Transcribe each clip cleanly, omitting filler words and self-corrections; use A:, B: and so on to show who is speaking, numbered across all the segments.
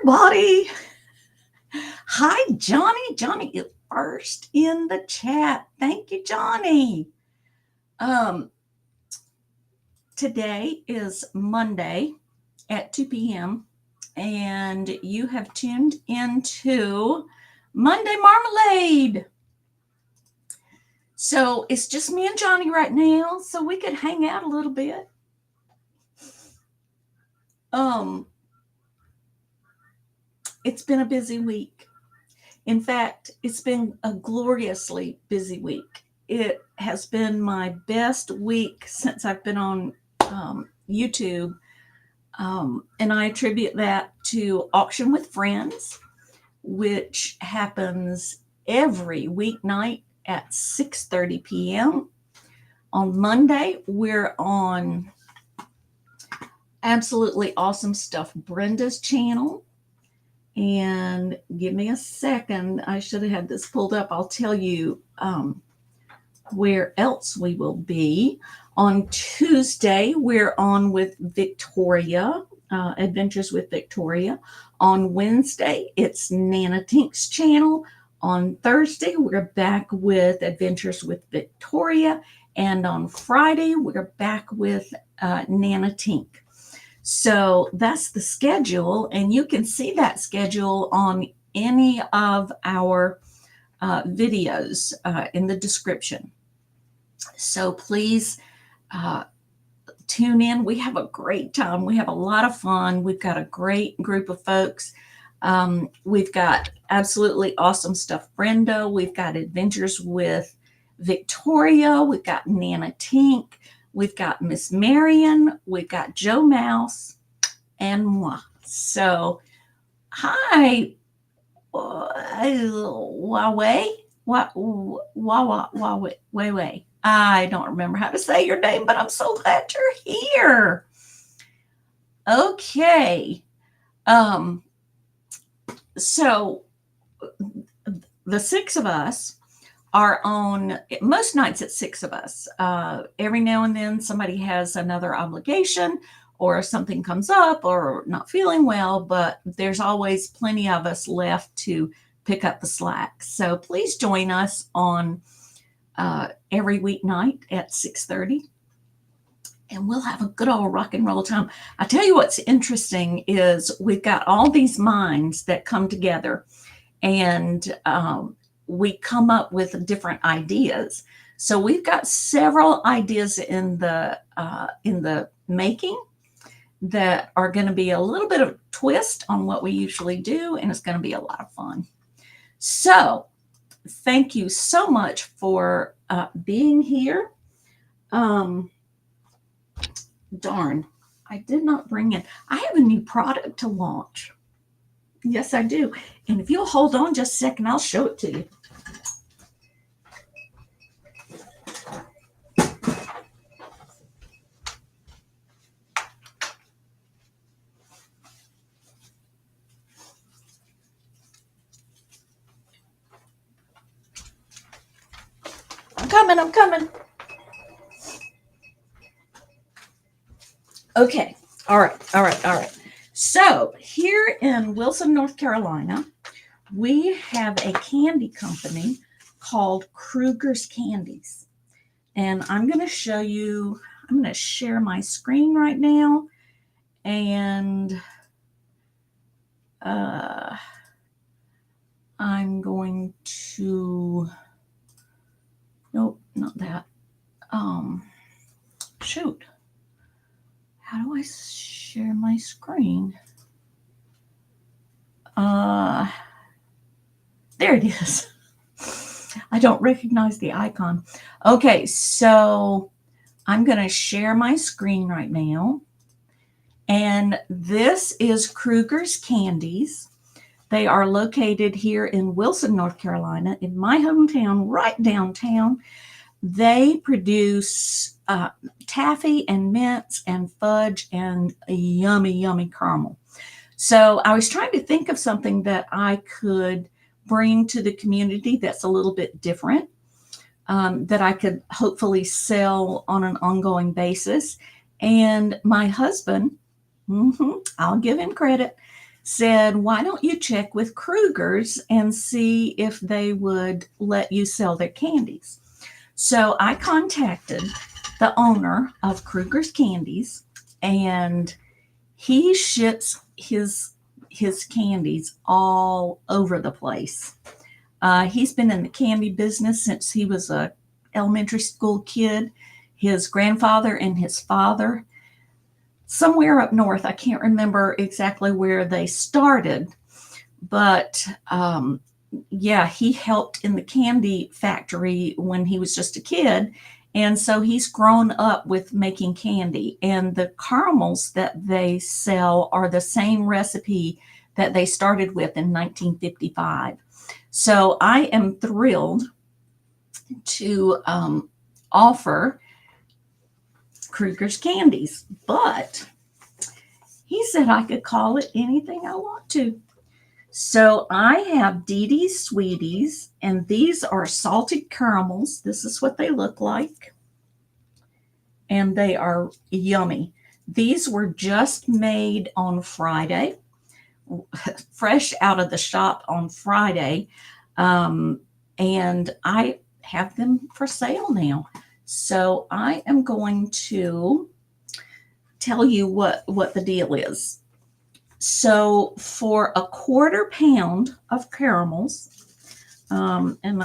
A: everybody. Hi, Johnny. Johnny is first in the chat. Thank you, Johnny. Um, Today is Monday at 2 p.m. and you have tuned into Monday Marmalade. So it's just me and Johnny right now, so we could hang out a little bit. It's been a busy week. In fact, it's been a gloriously busy week. It has been my best week since I've been on YouTube. And I attribute that to Auction with Friends, which happens every weeknight at 6:30 p.m. On Monday, we're on Absolutely Awesome Stuff Brenda's channel. And give me a second. I should have had this pulled up. I'll tell you where else we will be. On Tuesday, we're on with Victoria, Adventures with Victoria. On Wednesday, it's Nana Tink's channel. On Thursday, we're back with Adventures with Victoria. And on Friday, we're back with Nana Tink. So that's the schedule, and you can see that schedule on any of our videos in the description. So please tune in. We have a great time. We have a lot of fun. We've got a great group of folks. We've got Absolutely Awesome Stuff Brenda. We've got Adventures with Victoria. We've got Nana Tink. We've got Miss Marion, we've got Joe Mouse, and moi. So, hi, Huawei. I don't remember how to say your name, but I'm so glad you're here. Okay. So, the six of us are on most nights at six of us. Every now and then somebody has another obligation or something comes up or not feeling well, but there's always plenty of us left to pick up the slack. So please join us on every weeknight at 6:30 and we'll have a good old rock and roll time. I tell you what's interesting is we've got all these minds that come together and we come up with different ideas. So we've got several ideas in the making that are going to be a little bit of a twist on what we usually do, and it's going to be a lot of fun. So thank you so much for being here. Darn, I did not bring in. I have a new product to launch. Yes, I do. And if you'll hold on just a second, I'll show it to you. I'm coming. Okay. All right. So here in Wilson, North Carolina, we have a candy company called Kruger's Candies. And I'm going to show you, I'm going to share my screen right now. And I'm going to, nope, not that. Shoot. How do I share my screen? There it is. I don't recognize the icon. Okay, so I'm going to share my screen right now. And this is Kruger's Candies. They are located here in Wilson, North Carolina, in my hometown, right downtown. They produce taffy and mints and fudge and a yummy, yummy caramel. So I was trying to think of something that I could bring to the community that's a little bit different, that I could hopefully sell on an ongoing basis. And my husband, I'll give him credit, said, why don't you check with Kruger's and see if they would let you sell their candies? So I contacted the owner of Kruger's Candies, and he ships his candies all over the place. He's been in the candy business since he was a elementary school kid. His grandfather and his father, somewhere up north, I can't remember exactly where they started, but yeah, he helped in the candy factory when he was just a kid. And so he's grown up with making candy. And the caramels that they sell are the same recipe that they started with in 1955. So I am thrilled to offer Kruger's Candies, but he said I could call it anything I want to. So I have DeeDee's Sweeties, and these are salted caramels. This is what they look like, and they are yummy. These were just made on Friday, fresh out of the shop on Friday, and I have them for sale now. So I am going to tell you what the deal is. So for a 1/4 pound of caramels, and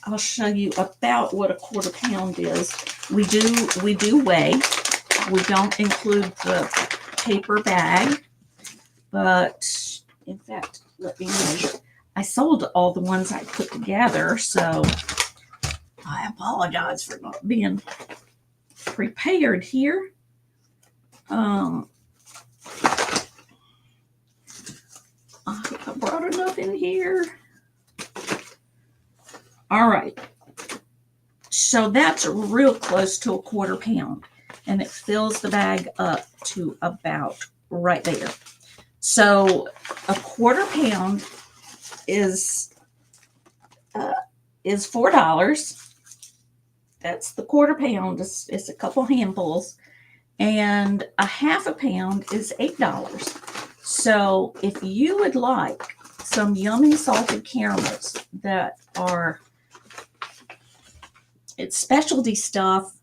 A: I'll show you about what a 1/4 pound is. We do weigh. We don't include the paper bag, but in fact, let me measure. I sold all the ones I put together, so I apologize for not being prepared here. I brought enough in here. All right. So that's real close to a 1/4 pound, and it fills the bag up to about right there. So a 1/4 pound is $4. That's the 1/4 pound. It's a couple handfuls, and a 1/2 pound is $8. So if you would like some yummy salted caramels that are, it's specialty stuff,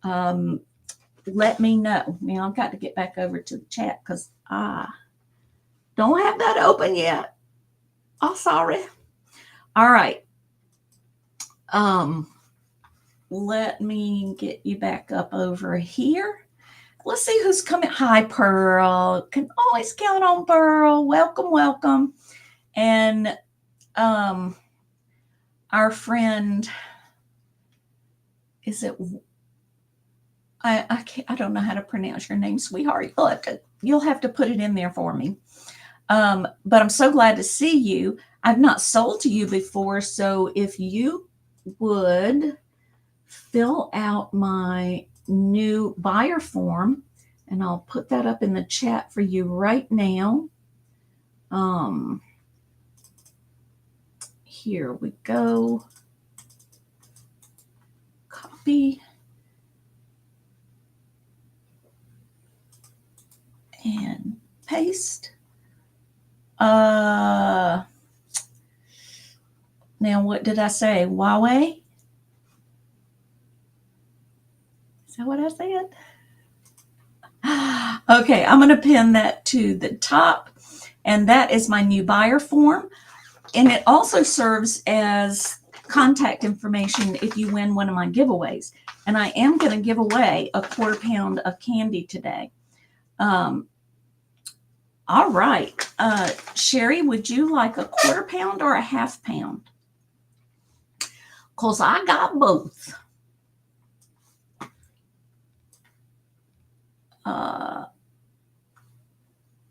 A: let me know. Now I've got to get back over to the chat because I don't have that open yet. Oh, sorry. All right. Let me get you back up over here. Let's see who's coming. Hi, Pearl. Can always count on Pearl. Welcome, welcome. And our friend, is it? I don't know how to pronounce your name, sweetheart. You'll have to put it in there for me. But I'm so glad to see you. I've not sold to you before, so if you would fill out my new buyer form, and I'll put that up in the chat for you right now. Here we go. Copy. And paste. Now what did I say? Huawei? Is that what I said? Okay, I'm going to pin that to the top, and that is my new buyer form. And it also serves as contact information if you win one of my giveaways. And I am going to give away a 1/4 pound of candy today. All right. Sherry, would you like a 1/4 pound or a 1/2 pound? Because I got both.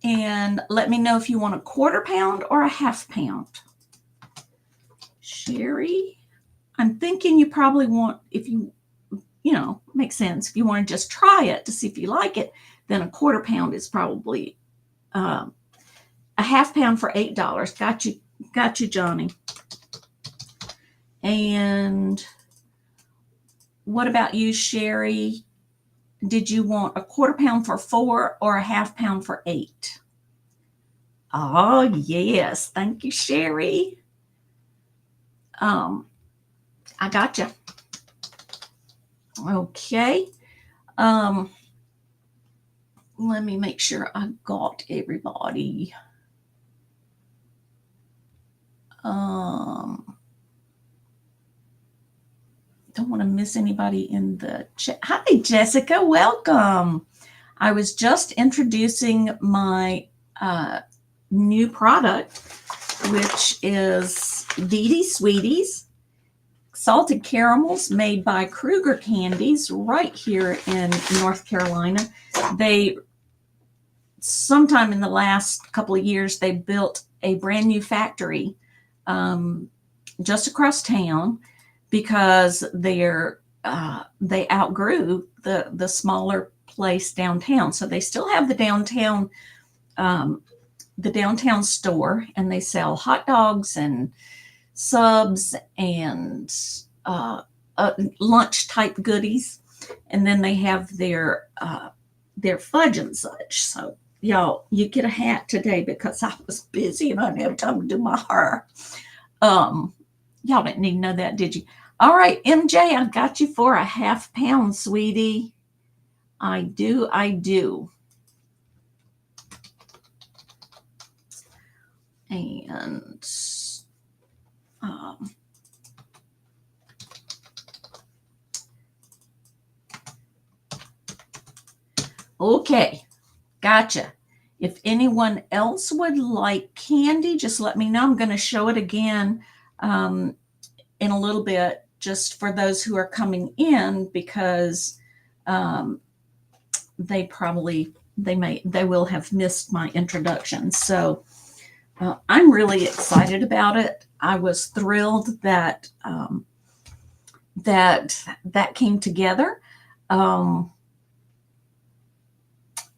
A: And let me know if you want a 1/4 pound or a 1/2 pound. Sherry, I'm thinking you probably want, if you makes sense. If you want to just try it to see if you like it, then a 1/4 pound is probably a 1/2 pound for $8. Got you, Johnny. And what about you, Sherry? Did you want a 1/4 pound for $4 or a 1/2 pound for $8? Oh, yes. Thank you, Sherry. I got you. Okay. Um, let me make sure I got everybody. Um, don't want to miss anybody in the chat. Hi, Jessica. Welcome. I was just introducing my new product, which is DeeDee Sweeties, salted caramels made by Kruger Candies right here in North Carolina. They, sometime in the last couple of years, they built a brand new factory just across town because they outgrew the smaller place downtown. So they still have the downtown store, and they sell hot dogs and subs and lunch type goodies, and then they have their fudge and such. So y'all, you get a hat today because I was busy and I didn't have time to do my hair. Y'all didn't need to know that, did you? All right, MJ, I got you for a ½ pound, sweetie. I do. And okay, gotcha. If anyone else would like candy, just let me know. I'm going to show it again in a little bit, just for those who are coming in, because they will have missed my introduction. So I'm really excited about it. I was thrilled that that came together.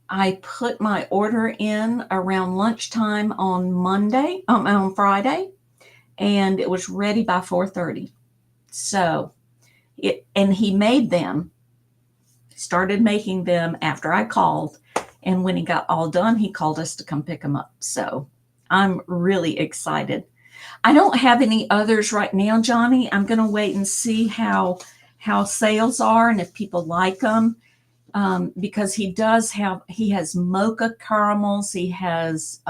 A: I put my order in around lunchtime on Friday, and it was ready by 4:30. So and he made them, started making them after I called. And when he got all done, he called us to come pick them up. So I'm really excited. I don't have any others right now, Johnny. I'm going to wait and see how sales are and if people like them. Because he has mocha caramels, he has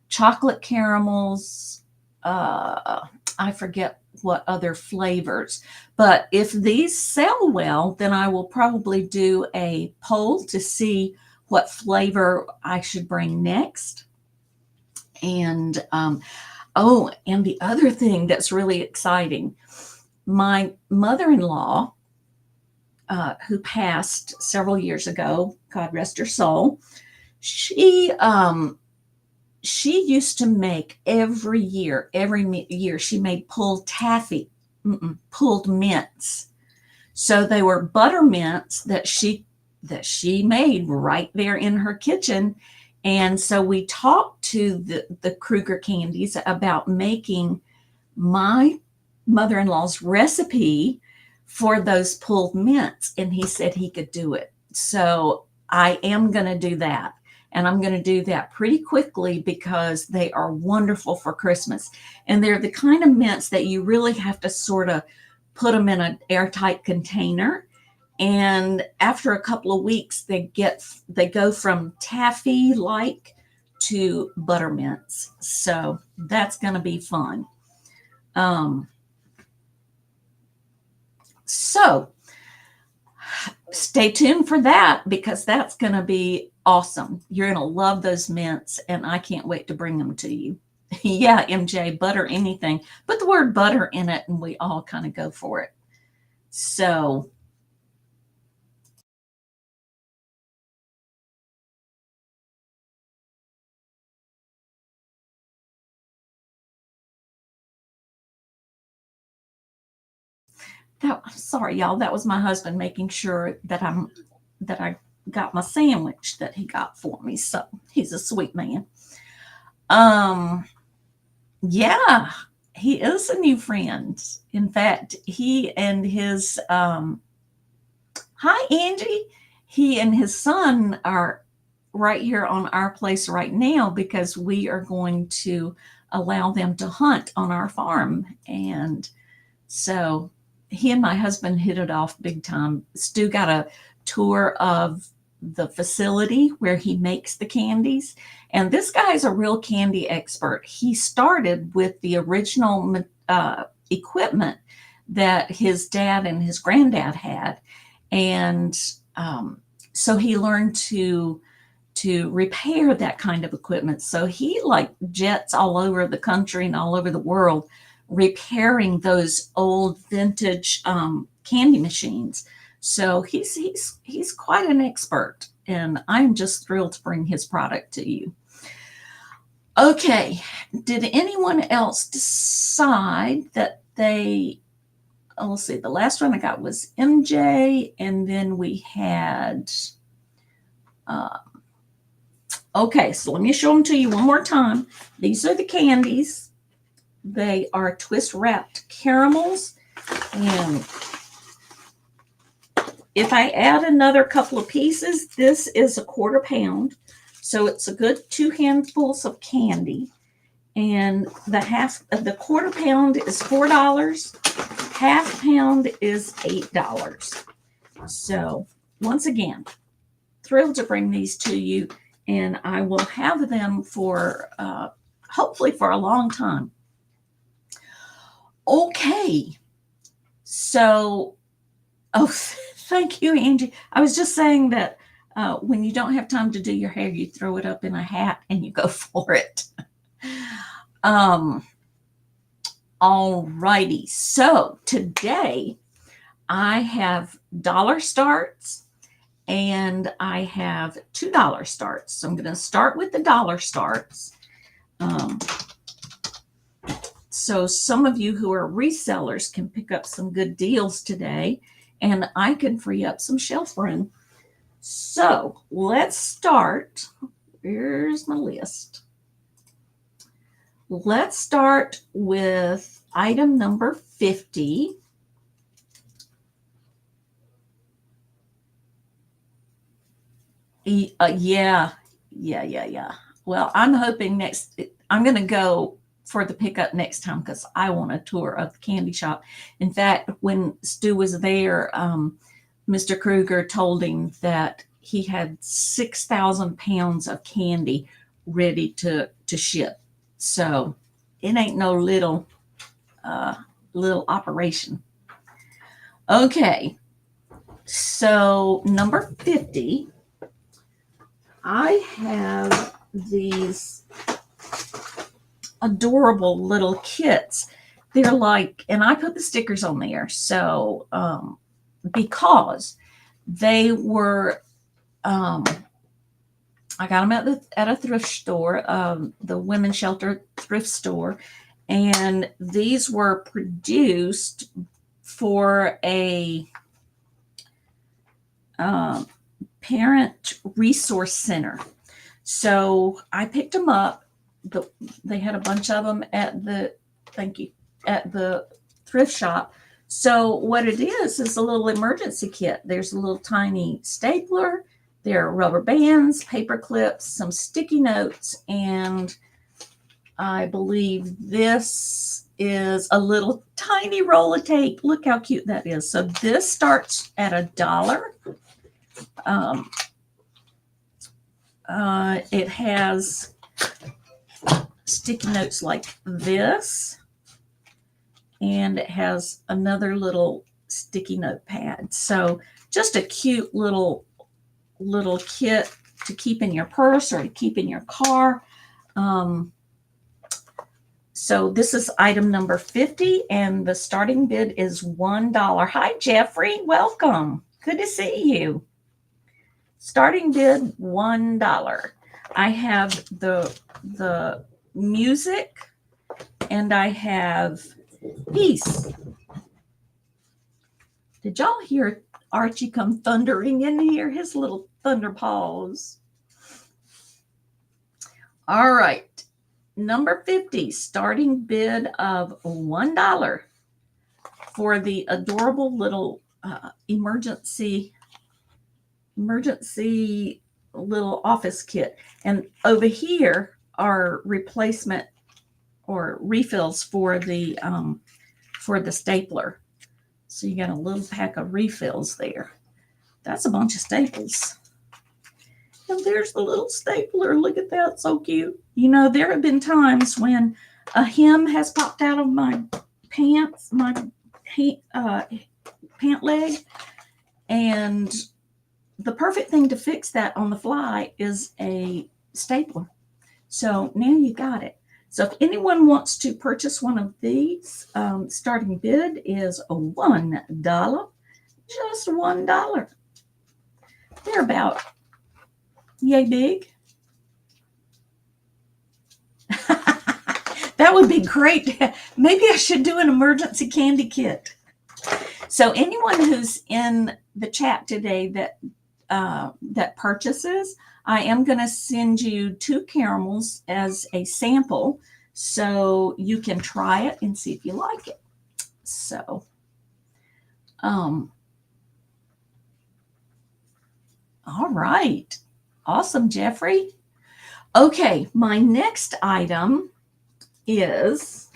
A: chocolate caramels, I forget what other flavors. But if these sell well, then I will probably do a poll to see what flavor I should bring next. And and the other thing that's really exciting, my mother-in-law, who passed several years ago, God rest her soul, she used to make every year she made pulled taffy, pulled mints. So they were butter mints that she made right there in her kitchen. And so we talked to the Kruger Candies about making my mother-in-law's recipe for those pulled mints, and he said he could do it. So I am going to do that, and I'm going to do that pretty quickly because they are wonderful for Christmas. And they're the kind of mints that you really have to sort of put them in an airtight container, and after a couple of weeks they go from taffy like to buttermints. So that's going to be fun. So stay tuned for that, because that's going to be awesome. You're going to love those mints, and I can't wait to bring them to you. Yeah, MJ, butter anything. Put the word butter in it, and we all kind of go for it. So sorry, y'all. That was my husband making sure that I got my sandwich that he got for me. So he's a sweet man. Yeah, he is a new friend. In fact, he and his hi Angie. He and his son right here on our place right now because we are going to allow them to hunt on our farm. And so he and my husband hit it off big time. Stu got a tour of the facility where he makes the candies. And this guy's a real candy expert. He started with the original equipment that his dad and his granddad had. And so he learned to repair that kind of equipment. So he like jets all over the country and all over the world repairing those old vintage candy machines. So he's quite an expert, and I'm just thrilled to bring his product to you. Okay, did anyone else decide that they, let's see, the last one I got was MJ, and then we had, okay, so let me show them to you one more time. These are the candies. They are twist wrapped caramels, and if I add another couple of pieces, this is 1/4 pound. So it's a good 2 handfuls of candy. And the 1/4 pound is $4. Half pound is $8. So once again, thrilled to bring these to you. And I will have them for hopefully for a long time. Okay. So, thank you, Angie. I was just saying that when you don't have time to do your hair, you throw it up in a hat and you go for it. All righty. So today I have dollar starts and I have $2 starts. So I'm going to start with the dollar starts. So some of you who are resellers can pick up some good deals today, and I can free up some shelf room. So let's start. Here's my list. Let's start with item number 50. Yeah. Well, I'm hoping I'm going to go for the pickup next time because I want a tour of the candy shop. In fact, when Stu was there, Mr. Kruger told him that he had 6,000 pounds of candy ready to ship. So it ain't no little operation. Okay, so number 50, I have these adorable little kits. They're like, and I put the stickers on there. So because they were, I got them at a thrift store, the women's shelter thrift store, and these were produced for a parent resource center. So I picked them up. They had a bunch of them at the thrift shop. So what it is a little emergency kit. There's a little tiny stapler. There are rubber bands, paper clips, some sticky notes, and I believe this is a little tiny roll of tape. Look how cute that is. So this starts at $1. It has sticky notes like this, and it has another little sticky note pad. So just a cute little kit to keep in your purse or to keep in your car. So this is item number 50, and the starting bid is $1. Hi, Jeffrey. Welcome. Good to see you. Starting bid $1. I have the music, and I have peace. Did y'all hear Archie come thundering in here? His little thunder paws. All right. Number 50, starting bid of $1 for the adorable little emergency little office kit. And over here are replacement or refills for the stapler. So you got a little pack of refills there. That's a bunch of staples. And there's the little stapler. Look at that, so cute. You know, there have been times when a hem has popped out of my pants, my pant leg, and the perfect thing to fix that on the fly is a stapler. So now you got it. So if anyone wants to purchase one of these, starting bid is $1, just $1. They're about yay big. That would be great. Maybe I should do an emergency candy kit. So anyone who's in the chat today that purchases, I am going to send you 2 caramels as a sample so you can try it and see if you like it. So, all right. Awesome, Jeffrey. Okay, my next item is,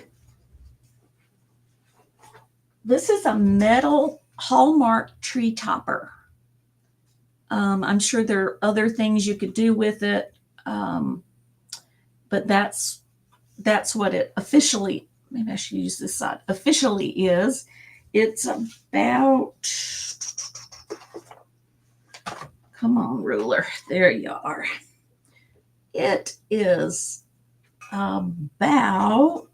A: this is a metal Hallmark tree topper. I'm sure there are other things you could do with it, but that's what it officially, maybe I should use this side, officially is. It's about, come on, ruler, there you are. It is about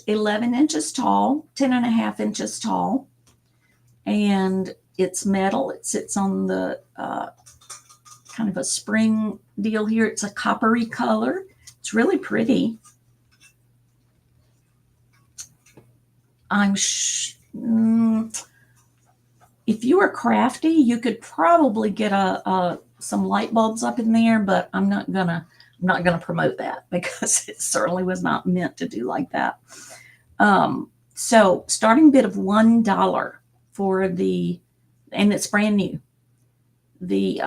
A: 11 inches tall, 10.5 inches tall, and it's metal. It sits on the kind of a spring deal here. It's a coppery color. It's really pretty. If you were crafty, you could probably get some light bulbs up in there, but I'm not gonna promote that because it certainly was not meant to do like that. So starting bid of $1 for the, and it's brand new, the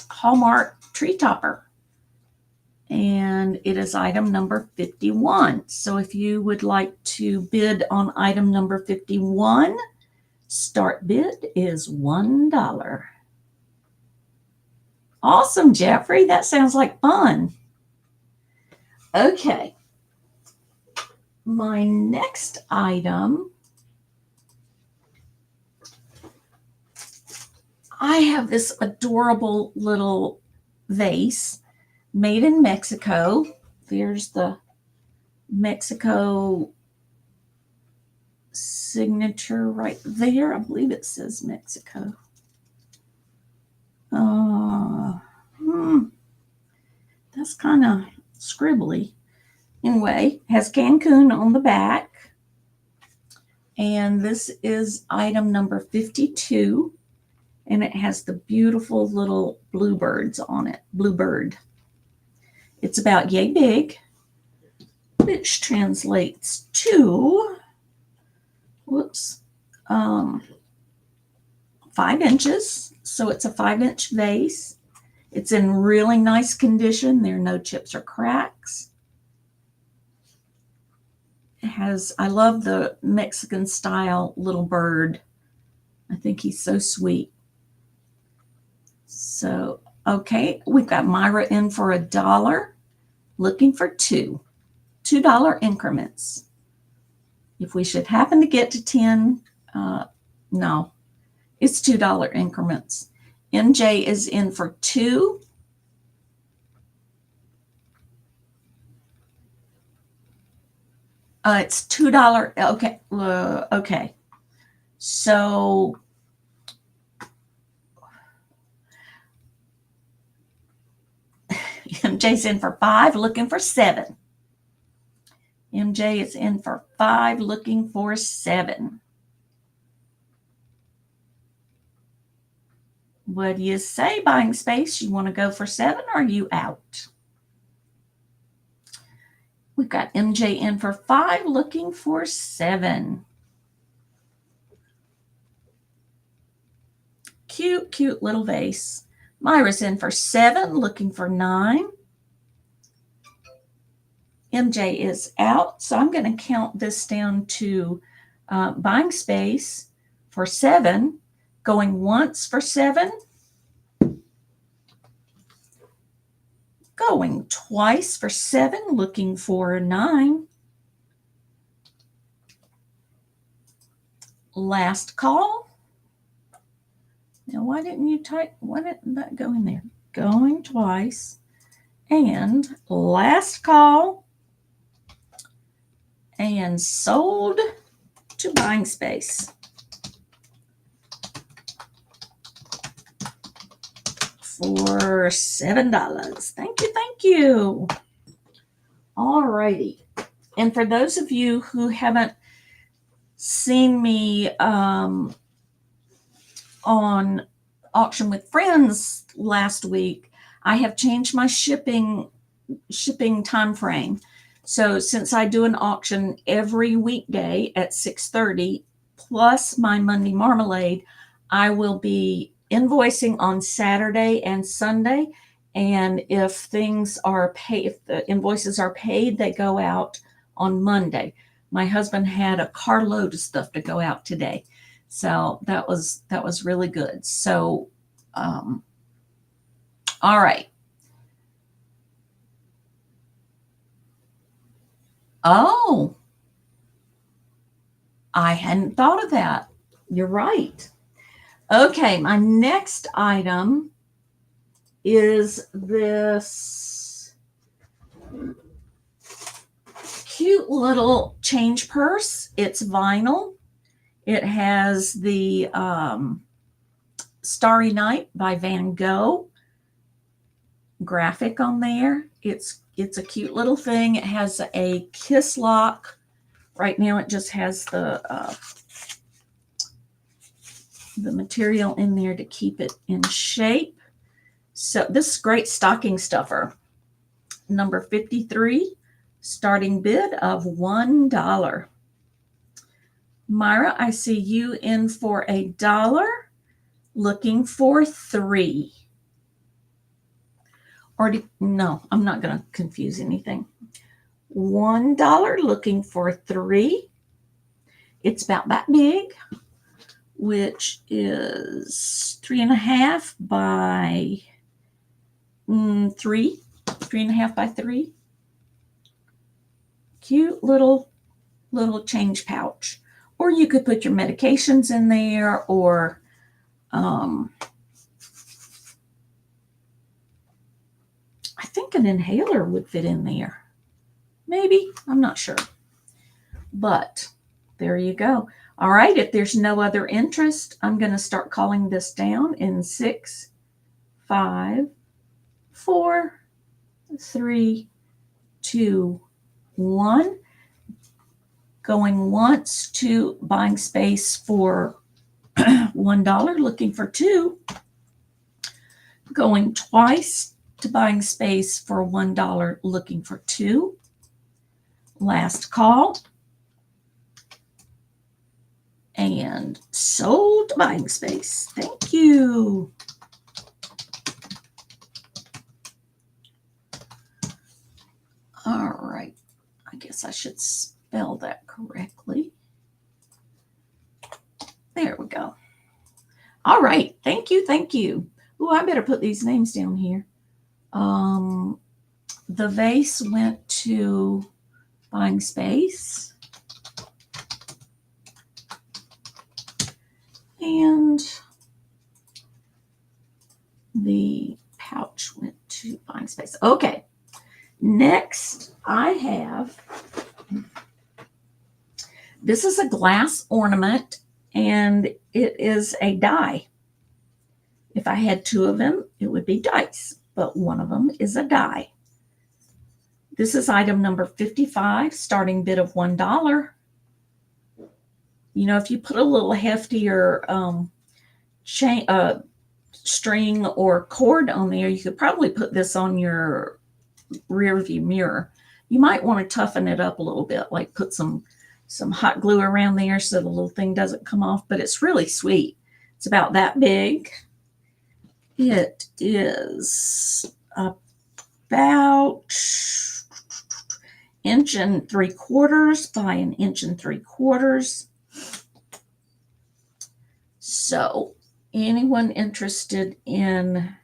A: Hallmark tree topper. And it is item number 51. So if you would like to bid on item number 51, start bid is $1. Awesome, Jeffrey. That sounds like fun. Okay. My next item, I have this adorable little vase made in Mexico. There's the Mexico signature right there. I believe it says Mexico. That's kind of scribbly. Anyway, has Cancun on the back. And this is item number 52. And it has the beautiful little bluebirds on it. Bluebird. It's about yay big, which translates to, 5 inches. So it's a 5-inch vase. It's in really nice condition. There are no chips or cracks. It has, I love the Mexican style little bird. I think he's so sweet. So, okay, we've got Myra in for $1, looking for $2 increments. If we should happen to get to 10, no, it's $2 increments. MJ is in for 2. It's $2. Okay. Okay. So MJ's in for 5, looking for 7. MJ is in for 5, looking for 7. What do you say, buying space? You want to go for 7 or are you out? We've got MJ in for 5, looking for 7. Cute, cute little vase. Myra's in for 7, looking for 9. MJ is out, so I'm going to count this down to buying space for 7, going once for 7, going twice for 7, looking for 9. Last call. Now, why didn't that go in there? Going twice. And last call. And sold to buying space for $7. Thank you, thank you. All righty. And for those of you who haven't seen me on Auction with Friends last week, I have changed my shipping time frame. So since I do an auction every weekday at 6:30 plus my Monday Marmalade, I will be invoicing on Saturday and Sunday. And if things are paid, if the invoices are paid, they go out on Monday. My husband had a carload of stuff to go out today. So that was really good. So, all right. Oh, I hadn't thought of that. You're right. Okay, my next item is this cute little change purse. It's vinyl. It has the Starry Night by Van Gogh graphic on there. It's a cute little thing. It has a kiss lock. Right now it just has the material in there to keep it in shape. So this is great stocking stuffer. Number 53, starting bid of $1. Myra, I see you in for $1, looking for 3. No, I'm not going to confuse anything. $1, looking for 3. It's about that big, which is 3.5 by 3. 3.5 by 3. Cute little change pouch. Or you could put your medications in there, or I think an inhaler would fit in there. Maybe, I'm not sure. But there you go. All right, if there's no other interest, I'm going to start calling this down in 6, 5, 4, 3, 2, 1. Going once to buying space for $1, looking for 2. Going twice to buying space for $1, looking for 2. Last call. And sold to buying space. Thank you. All right. I guess I should spell that correctly. There we go. All right. Thank you. Thank you. Oh, I better put these names down here. The vase went to buying space. And the pouch went to buying space. Okay. Next, I have, this is a glass ornament, and it is a die. If I had 2 of them, it would be dice, but one of them is a die. This is item number 55, starting bid of $1. You know, if you put a little heftier string or cord on there, you could probably put this on your rear view mirror. You might want to toughen it up a little bit, like put some hot glue around there so the little thing doesn't come off, but it's really sweet. It's about that big. It is about 1 3/4 by 1 3/4. So anyone interested in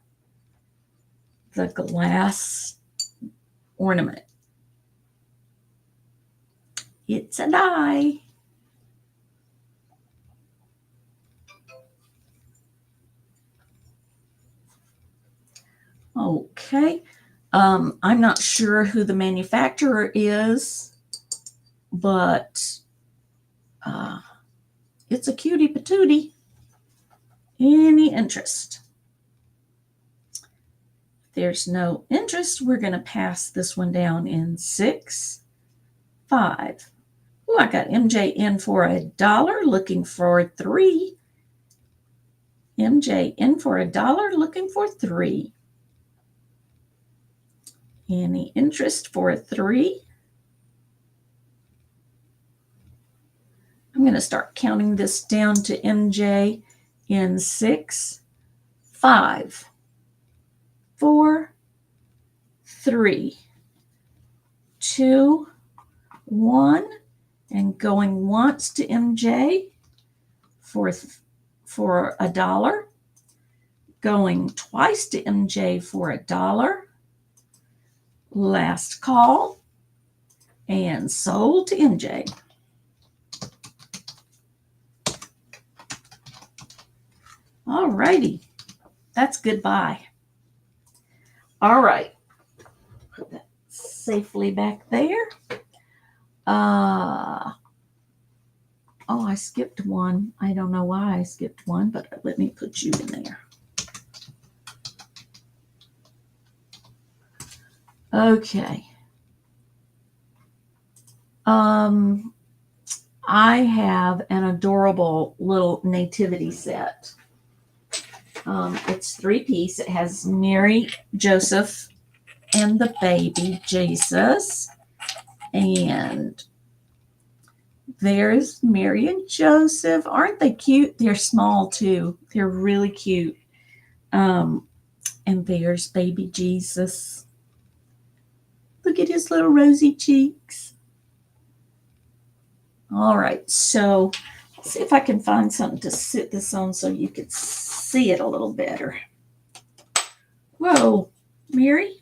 A: the glass ornament? It's a die. Okay. I'm not sure who the manufacturer is, but it's a cutie patootie. Any interest? If there's no interest, we're going to pass this one down in 6, 5. Oh, I got MJ in for $1, looking for 3. MJ in for $1, looking for 3. Any interest for 3? I'm going to start counting this down to MJ in 6, 5, 4, 3, 2, 1, and going once to MJ for $1, going twice to MJ for $1, last call, and sold to MJ. All righty, that's goodbye. All right, put that safely back there. Oh, I skipped one. I don't know why I skipped one, but let me put you in there. Okay. I have an adorable little nativity set. It's 3-piece. It has Mary, Joseph, and the baby Jesus. And there's Mary and Joseph. Aren't they cute? They're small too. They're really cute. And there's baby Jesus. Look at his little rosy cheeks. All right, so let's see if I can find something to sit this on so you could see it a little better. Whoa, Mary,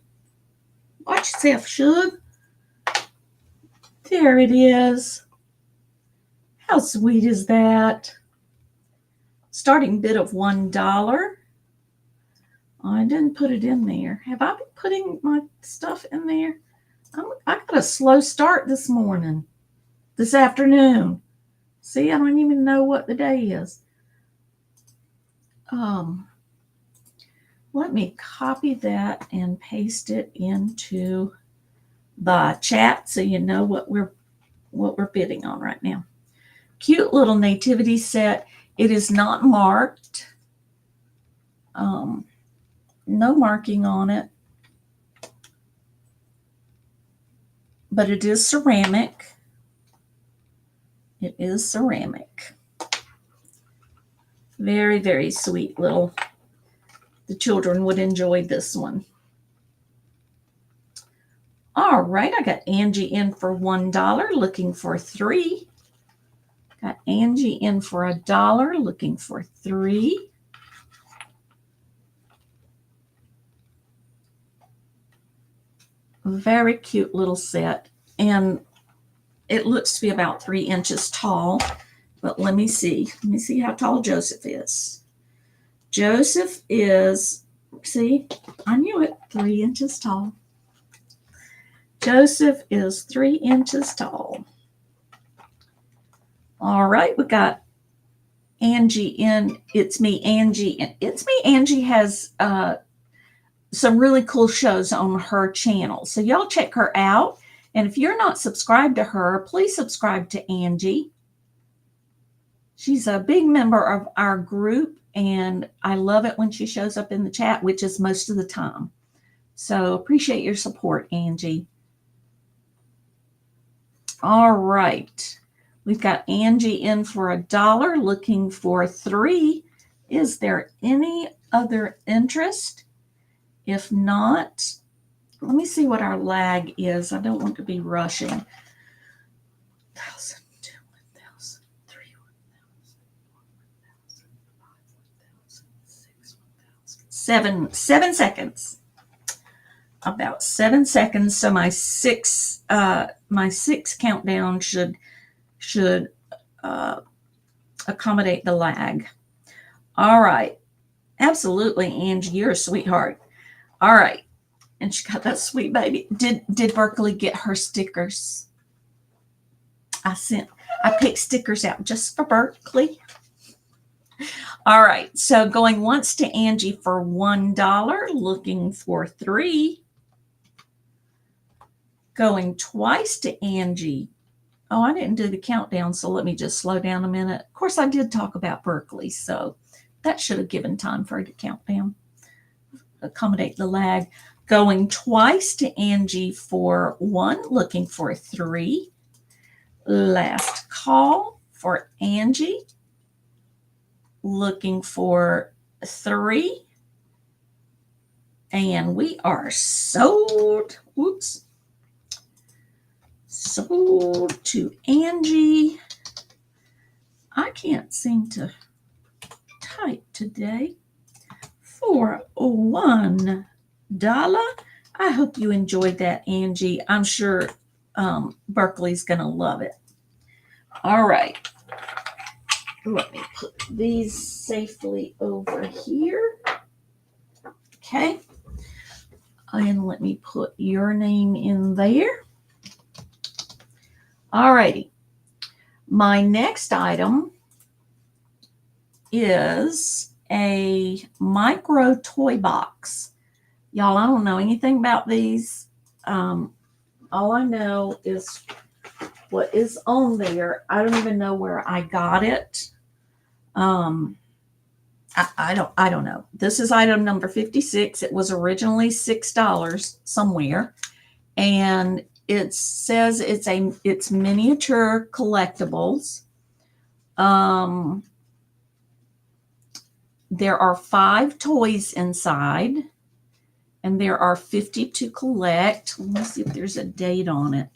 A: watch yourself, Shug. There it is. How sweet is that? Starting bid of $1. I didn't put it in there. Have I been putting my stuff in there? I got a slow start this morning, this afternoon. See, I don't even know what the day is. Let me copy that and paste it into the chat so you know what we're bidding on right now. Cute little nativity set. It is not marked. No marking on it. But it is ceramic. It is ceramic. Very, very sweet little. The children would enjoy this one. All right, I got Angie in for $1, looking for 3. Got Angie in for $1, looking for 3. Very cute little set. And it looks to be about 3 inches tall. But let me see. Let me see how tall Joseph is. Joseph is, see, I knew it, 3 inches tall. Joseph is 3 inches tall. All right, we got Angie in. It's Me, Angie. And It's Me, Angie has some really cool shows on her channel. So y'all check her out. And if you're not subscribed to her, please subscribe to Angie. She's a big member of our group, and I love it when she shows up in the chat, which is most of the time. So appreciate your support, Angie. All right. We've got Angie in for $1, looking for 3. Is there any other interest? If not, let me see what our lag is. I don't want to be rushing. 1,000, 2, 1,000, 3, 1,000, 4, 1,000, 5, 1,000, 6, 1,000. 7 seconds. About 7 seconds. So my six countdown should accommodate the lag. All right. Absolutely, Angie, you're a sweetheart. All right. And she got that sweet baby. Did Berkeley get her stickers? I picked stickers out just for Berkeley. All right. So going once to Angie for $1, looking for 3. Going twice to Angie. Oh, I didn't do the countdown, so let me just slow down a minute. Of course, I did talk about Berkeley, so that should have given time for it to count down. Accommodate the lag. Going twice to Angie for 1, looking for 3. Last call for Angie, looking for 3. And we are sold. Whoops. Sold to Angie. I can't seem to type today. For $1. I hope you enjoyed that, Angie. I'm sure Berkeley's going to love it. All right. Let me put these safely over here. Okay. And let me put your name in there. All righty. My next item is a micro toy box. Y'all, I don't know anything about these. All I know is what is on there. I don't even know where I got it. I don't know. This is item number 56. It was originally $6 somewhere, and it says it's miniature collectibles. There are 5 toys inside, and there are 50 to collect. Let me see if there's a date on it.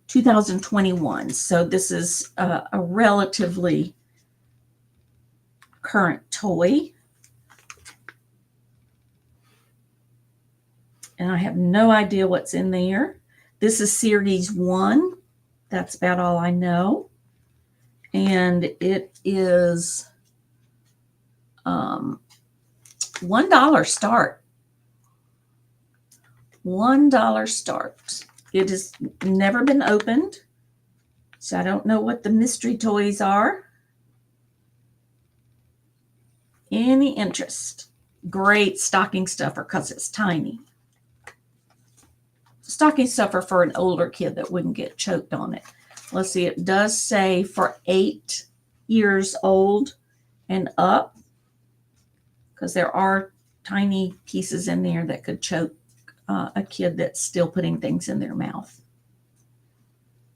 A: 2021. So this is a relatively current toy. And I have no idea what's in there. This is series 1. That's about all I know. And it is $1 start. $1 start. It has never been opened, so I don't know what the mystery toys are. Any interest? Great stocking stuffer because it's tiny. Stocking stuffer for an older kid that wouldn't get choked on it. Let's see, it does say for 8 years old and up, because there are tiny pieces in there that could choke a kid that's still putting things in their mouth.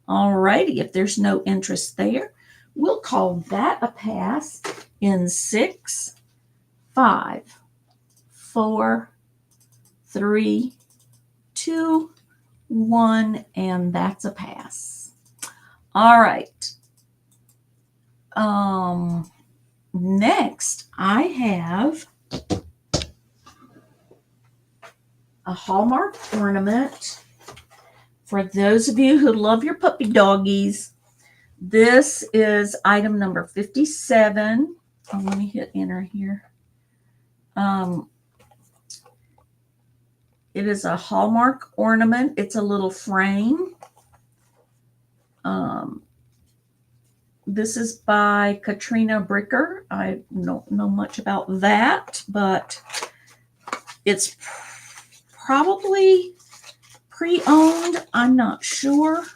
A: All righty, if there's no interest there, we'll call that a pass in 6, 5, 4, 3, 2, 1, and that's a pass. All right. Next, I have a Hallmark ornament. For those of you who love your puppy doggies, this is item number 57. Oh, let me hit enter here. It is a Hallmark ornament. It's a little frame. This is by Katrina Bricker. I don't know much about that, but it's probably pre-owned. I'm not sure.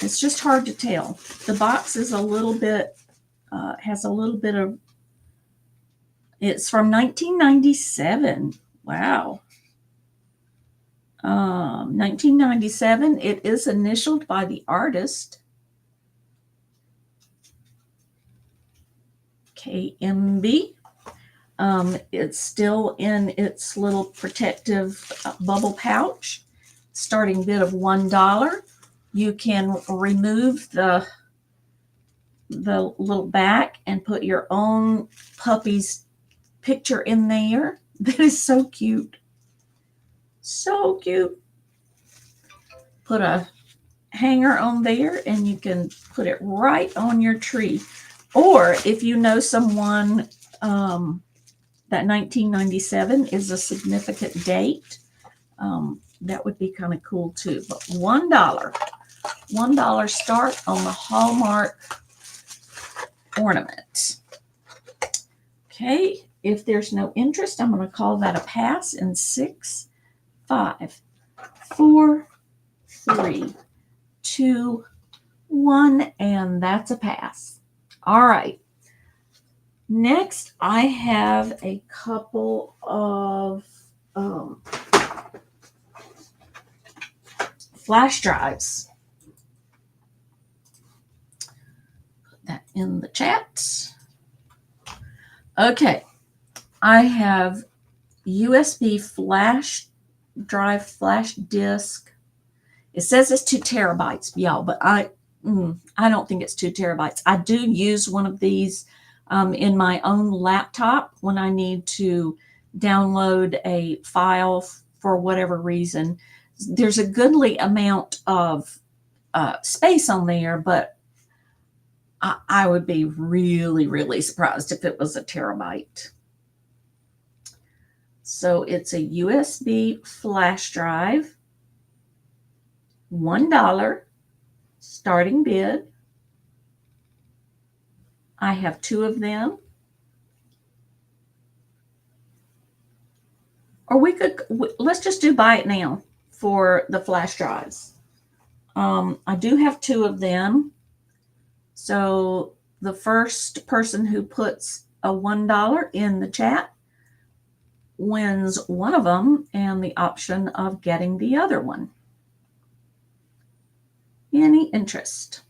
A: It's just hard to tell. The box is a little bit, has a little bit of, it's from 1997. Wow. 1997. It is initialed by the artist. KMB. It's still in its little protective bubble pouch. Starting bid of $1. You can remove the little back and put your own puppy's picture in there. That is so cute. So cute. Put a hanger on there and you can put it right on your tree. Or if you know someone that 1997 is a significant date, that would be kind of cool too. But $1 start on the Hallmark ornament. Okay, if there's no interest, I'm going to call that a pass in 6, 5, 4, 3, 2, 1, and that's a pass. All right. Next, I have a couple of flash drives. Put that in the chat. Okay, I have USB flash drive, flash disk. It says it's 2 terabytes, y'all, but I don't think it's 2 terabytes. I do use one of these in my own laptop when I need to download a file for whatever reason. There's a goodly amount of space on there, but I would be really, really surprised if it was a terabyte. So it's a USB flash drive, $1, starting bid. I have 2 of them. Or let's just do buy it now for the flash drives. I do have 2 of them. So the first person who puts a $1 in the chat wins one of them and the option of getting the other one. Any interest?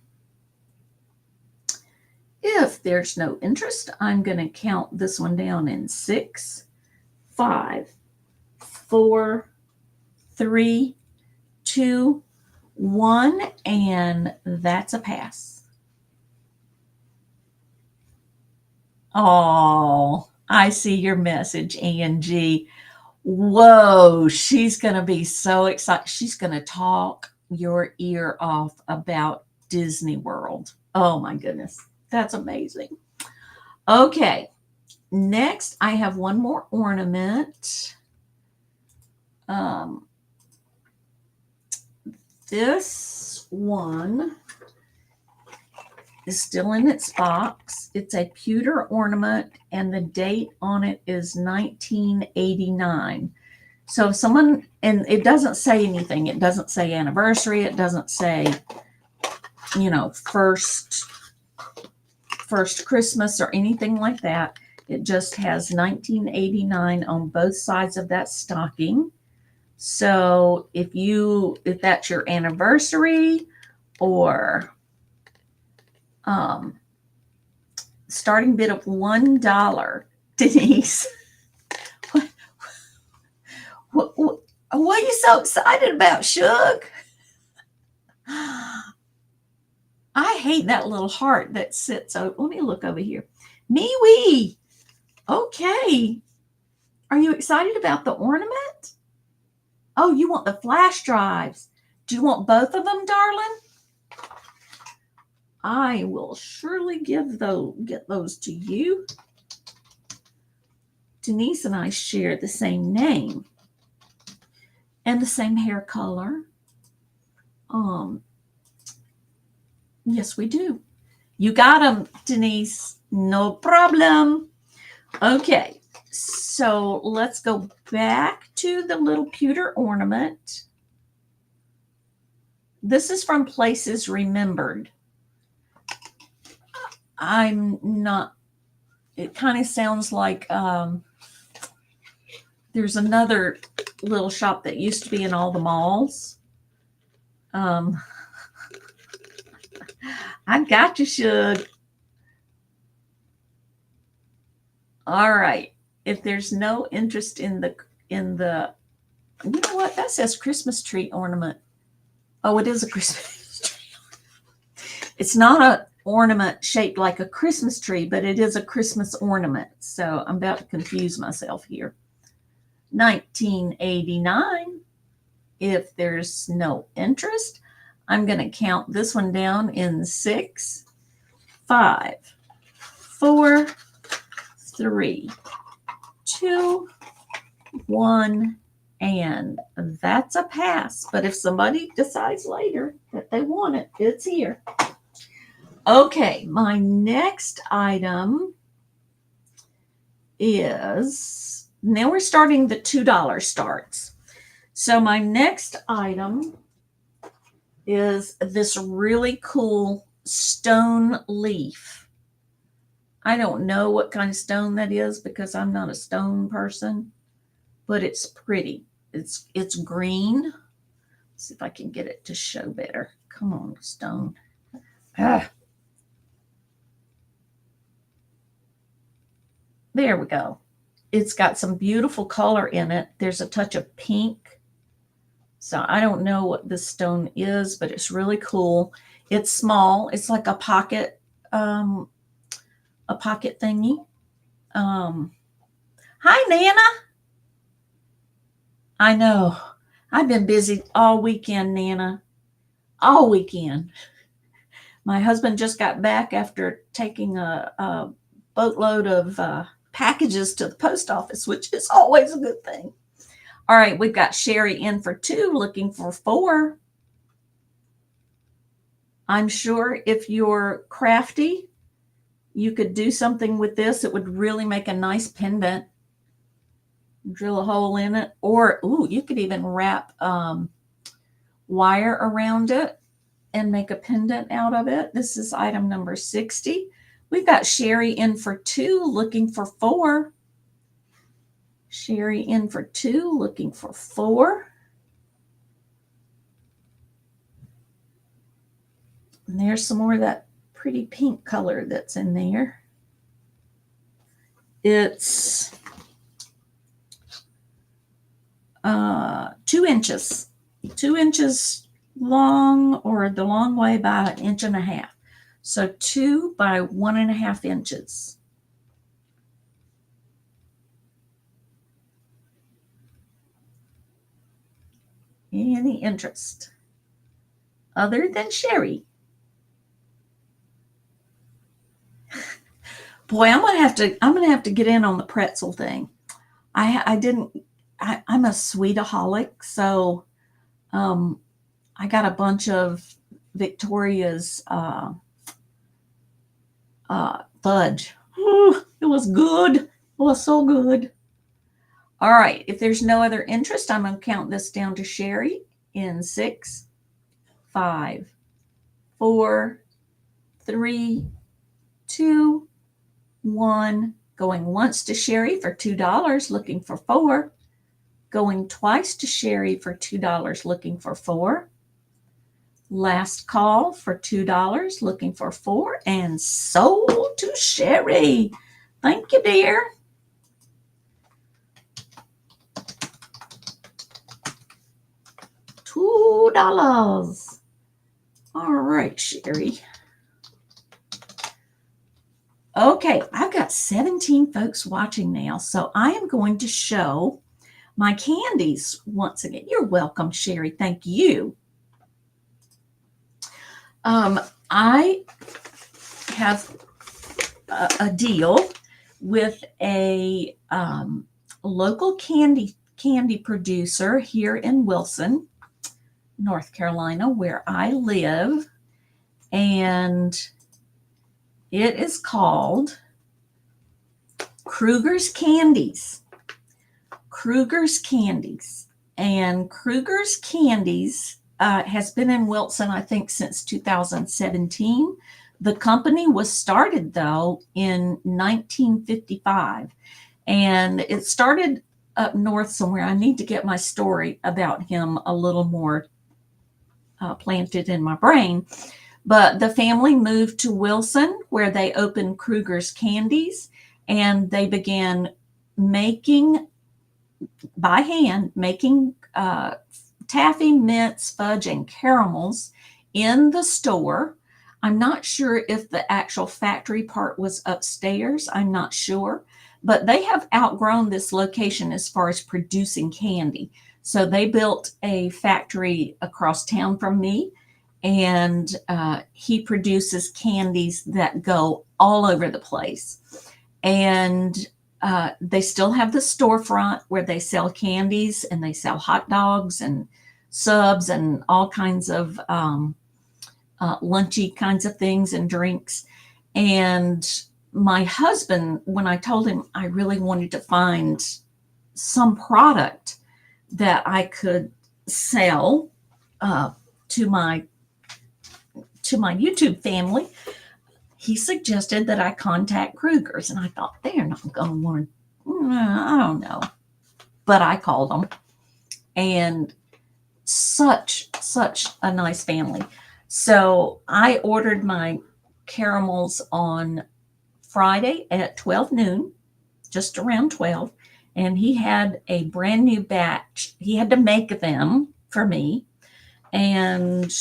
A: If there's no interest, I'm going to count this one down in 6, 5, 4, 3, 2, 1, and that's a pass. Oh, I see your message, Angie. Whoa, she's going to be so excited. She's going to talk your ear off about Disney World. Oh my goodness. That's amazing. Okay. Next, I have one more ornament. This one is still in its box. It's a pewter ornament, and the date on it is 1989. So if someone, and it doesn't say anything. It doesn't say anniversary. It doesn't say, first Christmas or anything like that. It just has 1989 on both sides of that stocking. So if that's your anniversary or starting bid of $1, Denise. What are you so excited about, Shug? I hate that little heart that sits over. Let me look over here. MeWe. Okay. Are you excited about the ornament? Oh, you want the flash drives. Do you want both of them, darling? I will surely get those to you. Denise and I share the same name and the same hair color. Yes, we do. You got them, Denise. No problem. Okay, so let's go back to the little pewter ornament. This is from Places Remembered. It kind of sounds like there's another little shop that used to be in all the malls. I got you, Shug. All right. If there's no interest in the, you know what? That says Christmas tree ornament. Oh, it is a Christmas tree. It's not an ornament shaped like a Christmas tree, but it is a Christmas ornament. So I'm about to confuse myself here. 1989. If there's no interest, I'm going to count this one down in 6, 5, 4, 3, 2, 1, and that's a pass. But if somebody decides later that they want it, it's here. Okay, my next item is, now we're starting the $2 starts. So my next item is this really cool stone leaf. I don't know what kind of stone that is because I'm not a stone person, but it's pretty. It's green. Let's see if I can get it to show better. Come on, stone. There we go. It's got some beautiful color in it. There's a touch of pink. So I don't know what this stone is, but it's really cool. It's small. It's like a pocket thingy. Hi, Nana. I know. I've been busy all weekend, Nana. All weekend. My husband just got back after taking a boatload of packages to the post office, which is always a good thing. All right, we've got Sherry in for 2, looking for 4. I'm sure if you're crafty, you could do something with this. It would really make a nice pendant. Drill a hole in it. Or, you could even wrap wire around it and make a pendant out of it. This is item number 60. We've got Sherry in for 2, looking for 4. Sherry in for 2, looking for 4. And there's some more of that pretty pink color that's in there. It's 2 inches. 2 inches long, or the long way by 1.5 inches. So 2 by 1.5 inches. Any interest other than Sherry? Boy, I'm gonna have to get in on the pretzel thing. I'm a sweetaholic, so I got a bunch of Victoria's fudge. Ooh, it was good. It was so good. All right, if there's no other interest, I'm going to count this down to Sherry in 6, 5, 4, 3, 2, 1. Going once to Sherry for $2, looking for 4. Going twice to Sherry for $2, looking for 4. Last call for $2, looking for 4. And sold to Sherry. Thank you, dear. $2. All right, Sherry. Okay, I've got 17 folks watching now, so I am going to show my candies once again. You're welcome, Sherry. Thank you. I have a deal with a local candy producer here in Wilson, North Carolina, where I live, and it is called Kruger's Candies. Kruger's Candies. And Kruger's Candies has been in Wilson, I think, since 2017. The company was started, though, in 1955. And it started up north somewhere. I need to get my story about him a little more planted in my brain. But the family moved to Wilson, where they opened Kruger's Candies, and they began making, by hand, making taffy, mints, fudge, and caramels in the store. I'm not sure if the actual factory part was upstairs. I'm not sure. But they have outgrown this location as far as producing candy. So they built a factory across town from me, and he produces candies that go all over the place. And they still have the storefront where they sell candies, and they sell hot dogs and subs and all kinds of lunchy kinds of things and drinks. And my husband, when I told him I really wanted to find some product that I could sell to my YouTube family, he suggested that I contact Kruger's, and I thought they're not going to want to, I don't know. But I called them, and such a nice family. So I ordered my caramels on Friday at 12 noon, just around 12, and he had a brand new batch. He had to make them for me, and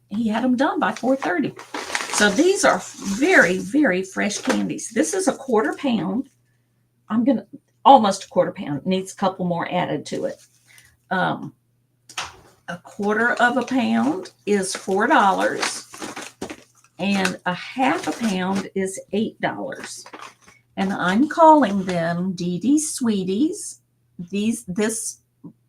A: he had them done by 4:30. So these are very, very fresh candies. This is a quarter pound. Almost a quarter pound. Needs a couple more added to it. A quarter of a pound is $4, and a half a pound is $8. And I'm calling them DeeDee Sweeties.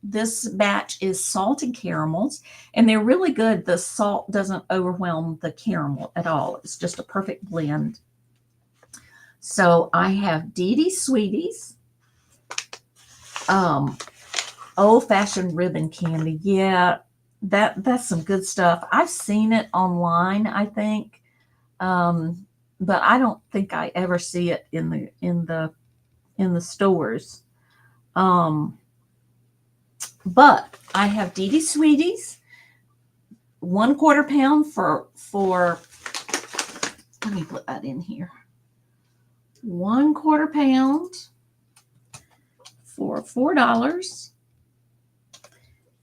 A: This batch is salted caramels, and they're really good. The salt doesn't overwhelm the caramel at all. It's just a perfect blend. So I have DeeDee Sweeties, old-fashioned ribbon candy. Yeah, that's some good stuff. I've seen it online, I think, but I don't think I ever see it in the stores. But I have DeeDee Sweeties, 1/4 pound for let me put that in here. 1/4 pound for $4,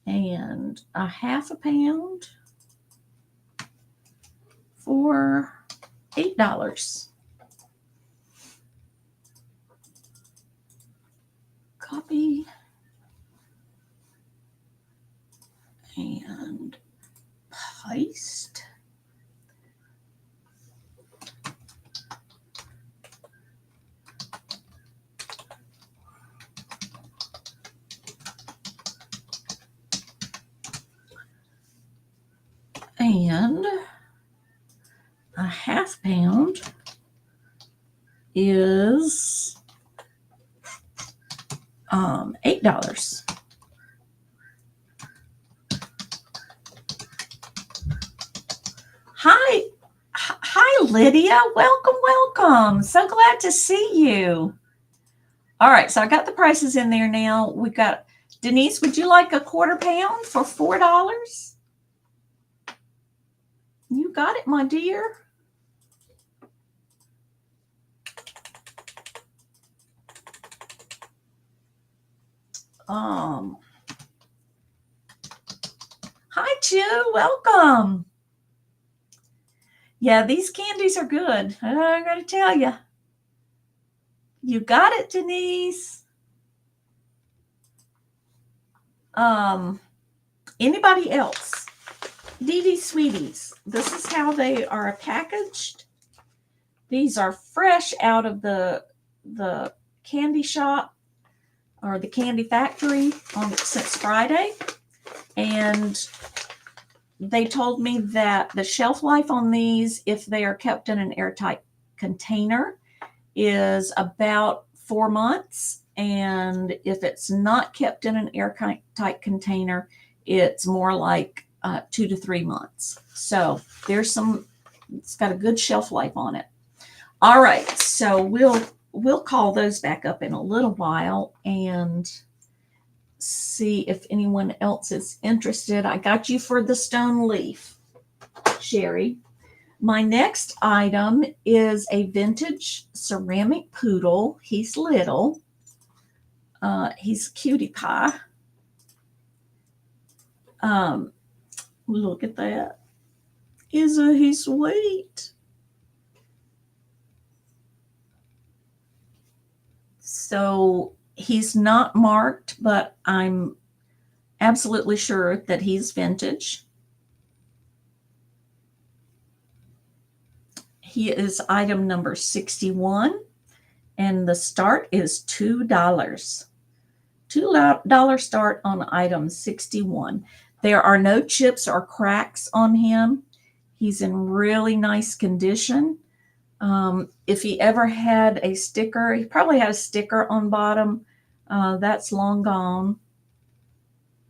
A: and a half a pound for $8. Copy and paste. And a half pound is $8. Hi, Lydia. Welcome. So glad to see you. All right, so I got the prices in there now. We've got Denise. Would you like a 1/4 pound for $4? You got it, my dear. Hi, Chew. Welcome. Yeah, these candies are good. I gotta tell you. You got it, Denise. Anybody else? DeeDee Sweeties. This is how they are packaged. These are fresh out of the candy shop or the candy factory since Friday. And they told me that the shelf life on these, if they are kept in an airtight container, is about 4 months. And if it's not kept in an airtight container, it's more like 2 to 3 months. So it's got a good shelf life on it. All right, so we'll we'll call those back up in a little while and see if anyone else is interested. I got you for the stone leaf, Sherry. My next item is a vintage ceramic poodle. He's little. He's a cutie pie. Look at that. Isn't he sweet? So he's not marked, but I'm absolutely sure that he's vintage. He is item number 61, and the start is $2. $2 start on item 61. There are no chips or cracks on him. He's in really nice condition. If he ever had a sticker, he probably had a sticker on bottom. That's long gone,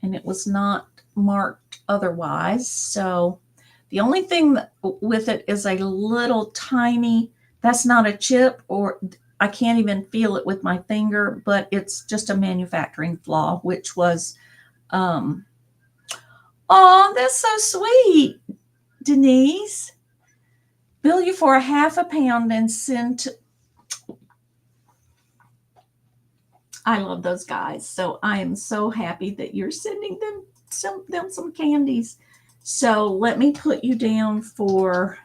A: and it was not marked otherwise. So the only thing with it is a little tiny, that's not a chip, or I can't even feel it with my finger, but it's just a manufacturing flaw, which was, oh, that's so sweet, Denise. Bill you for a half a pound and send to, I love those guys. So I am so happy that you're sending them some candies. So let me put you down for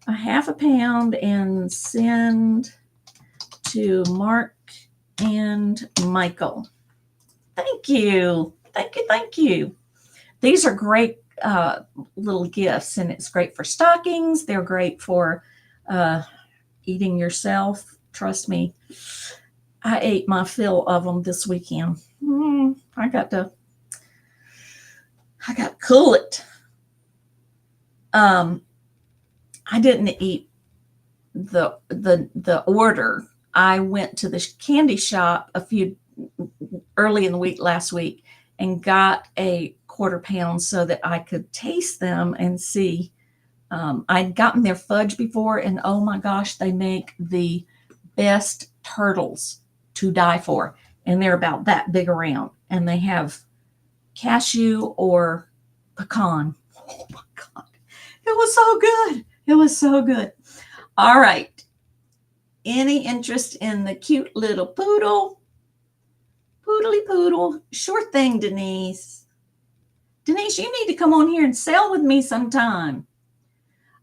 A: a half a pound and send to Mark and Michael. Thank you. Thank you. Thank you. These are great little gifts, and it's great for stockings. They're great for eating yourself. Trust me, I ate my fill of them this weekend. I got to cool it. I didn't eat the order. I went to the candy shop early in the week last week and got a quarter pound so that I could taste them and see. I'd gotten their fudge before, and oh my gosh, they make the best turtles to die for. And they're about that big around, and they have cashew or pecan. Oh my God. It was so good. It was so good. All right. Any interest in the cute little poodle? Poodly poodle. Sure thing, Denise. Denise, you need to come on here and sell with me sometime.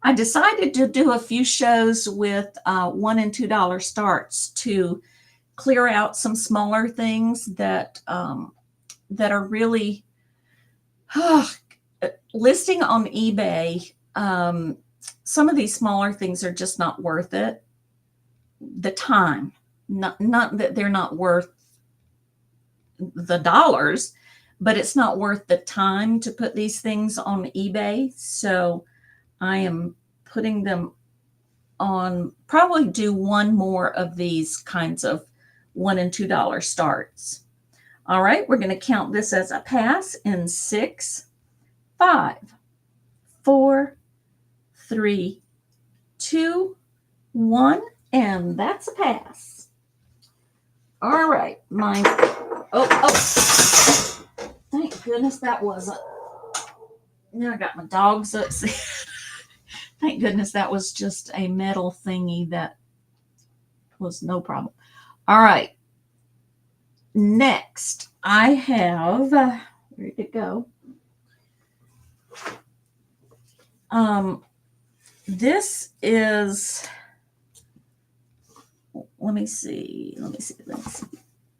A: I decided to do a few shows with $1 and $2 starts to clear out some smaller things that are really listing on eBay. Some of these smaller things are just not worth it. The time, not that they're not worth the dollars, but it's not worth the time to put these things on eBay. So I am putting them on, probably do one more of these kinds of $1 and $2 starts. All right, we're going to count this as a pass in 6, 5, 4, 3, 2, 1, and that's a pass. All right, mine. Oh, thank goodness that wasn't. Now I got my dogs up. Thank goodness that was just a metal thingy that was no problem. All right. Next, I have, where'd it go? This is, let me see.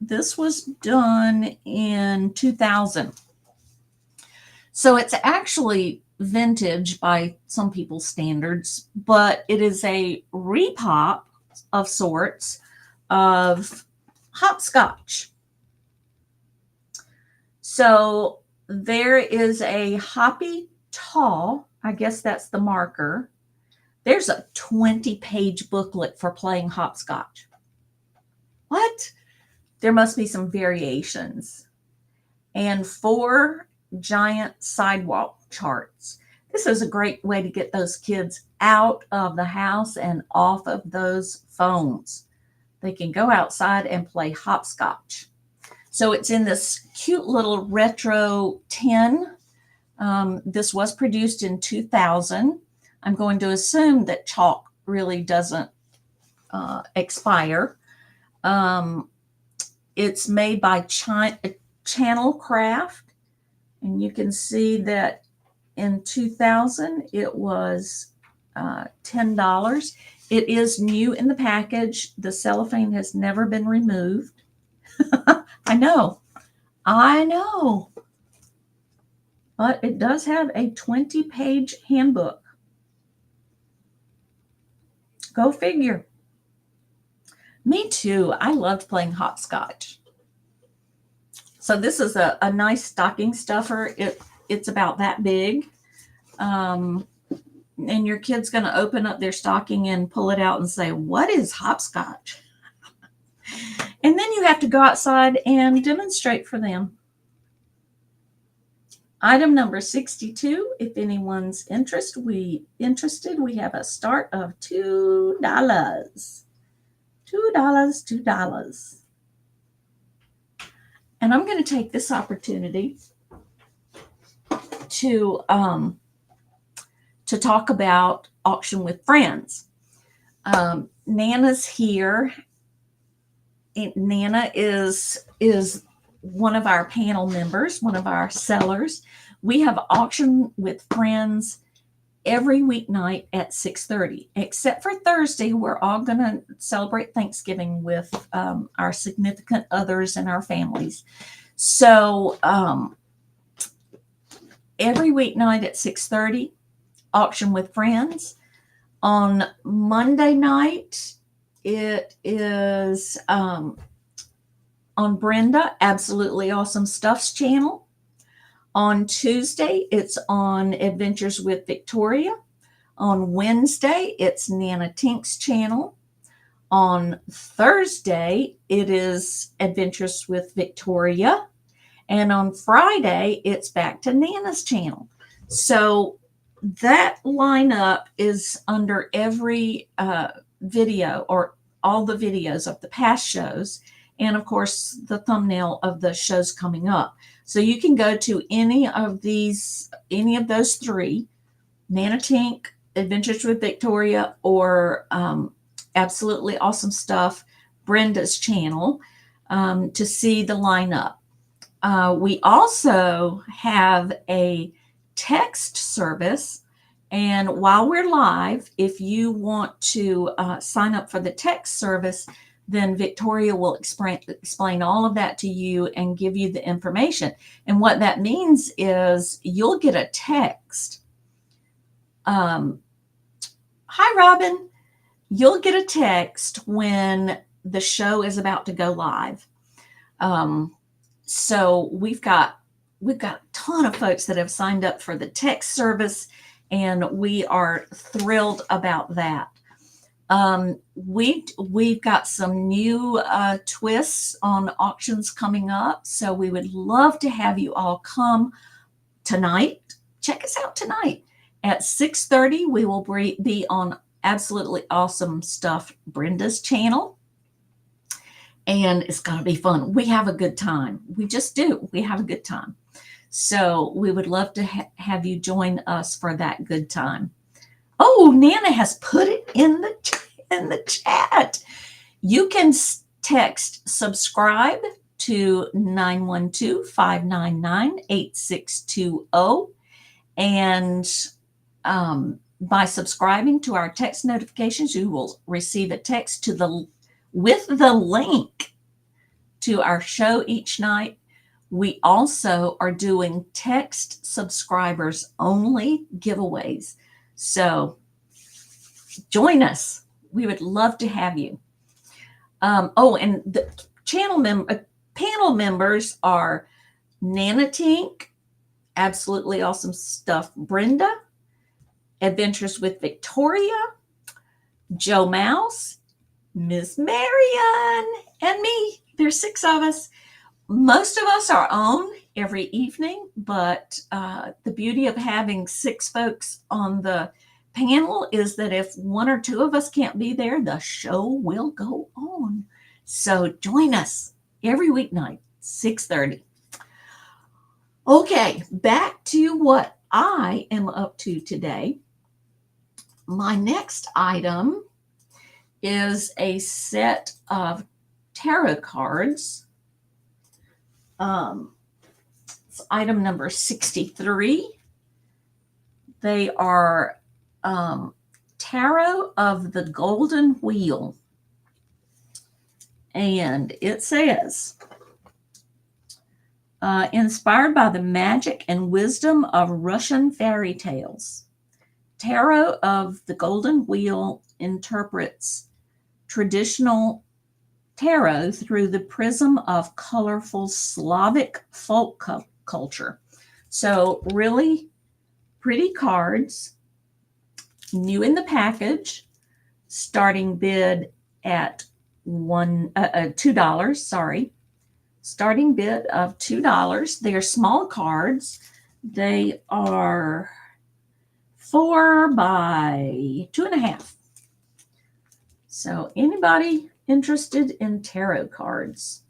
A: This was done in 2000. So it's actually vintage by some people's standards, but it is a repop of sorts of hopscotch. So there is a hoppy taw, I guess that's the marker. There's a 20-page booklet for playing hopscotch. What? There must be some variations. And 4 giant sidewalk charts. This is a great way to get those kids out of the house and off of those phones. They can go outside and play hopscotch. So it's in this cute little retro tin. This was produced in 2000. I'm going to assume that chalk really doesn't expire. It's made by Channel Craft, and you can see that in 2000 it was $10. It is new in the package. The cellophane has never been removed. I know. But it does have a 20-page handbook. Go figure. Me too. I loved playing hopscotch. So this is a nice stocking stuffer. It's about that big. And your kid's going to open up their stocking and pull it out and say, "What is hopscotch?" And then you have to go outside and demonstrate for them. Item number 62, if anyone's interested, we have a start of $2. $2. And I'm going to take this opportunity to talk about Auction with Friends. Nana's here. Nana is one of our panel members, one of our sellers. We have Auction with Friends every weeknight at 6:30, except for Thursday. We're all going to celebrate Thanksgiving with our significant others and our families. So every weeknight at 6:30, Auction with Friends. On Monday night, it is on Brenda, Absolutely Awesome Stuff's channel. On Tuesday, it's on Adventures with Victoria. On Wednesday, it's Nana Tink's channel. On Thursday, it is Adventures with Victoria. And on Friday, it's back to Nana's channel. So that lineup is under every video, or all the videos of the past shows, and of course the thumbnail of the shows coming up. So you can go to any of those three, Nana Tink, Adventures with Victoria, or Absolutely Awesome Stuff, Brenda's channel, to see the lineup. We also have a text service. And while we're live, if you want to sign up for the text service, then Victoria will explain all of that to you and give you the information. And what that means is you'll get a text. Hi, Robin. You'll get a text when the show is about to go live. So we've got a ton of folks that have signed up for the text service, and we are thrilled about that. We've got some new twists on auctions coming up, so we would love to have you all come tonight. Check us out tonight at 6:30. We will be on Absolutely Awesome Stuff, Brenda's channel, and it's going to be fun. We have a good time. We just do. We have a good time. So we would love to have you join us for that good time. Oh, Nana has put it in the chat. You can text subscribe to 912-599-8620. And by subscribing to our text notifications, you will receive a text with the link to our show each night. We also are doing text subscribers only giveaways. So join us. We would love to have you. And the panel members are Nana Tink, Absolutely Awesome Stuff Brenda, Adventures with Victoria, Joe Mouse, Miss Marion, and me. There's 6 of us. Most of us are on every evening, but the beauty of having 6 folks on the panel is that if one or two of us can't be there, the show will go on. So join us every weeknight, 6:30. Okay, back to what I am up to today. My next item is a set of tarot cards. It's item number 63. They are Tarot of the Golden Wheel. And it says, inspired by the magic and wisdom of Russian fairy tales, Tarot of the Golden Wheel interprets traditional tarot through the prism of colorful Slavic folk culture. So really pretty cards, new in the package, starting bid at $2, sorry. Starting bid of $2. They're small cards. They are 4 by 2.5. So anybody interested in tarot cards?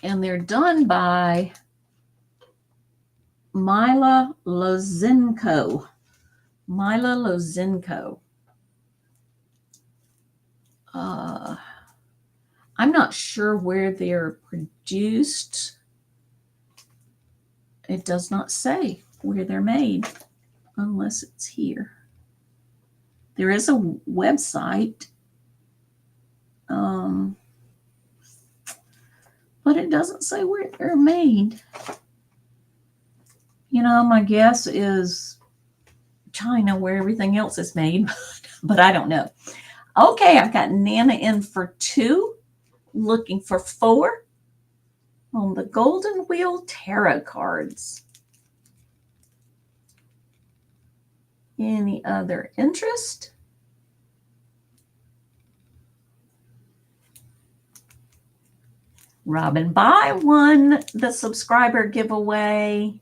A: And they're done by Mila Lozinko. Mila Lozinko. I'm not sure where they're produced. It does not say where they're made unless it's here. There is a website, but it doesn't say where they're made. You know, my guess is China, where everything else is made, but I don't know. Okay, I've got Nana in for 2, looking for 4 on the Golden Wheel Tarot cards. Any other interest? Robin Buy won the subscriber giveaway.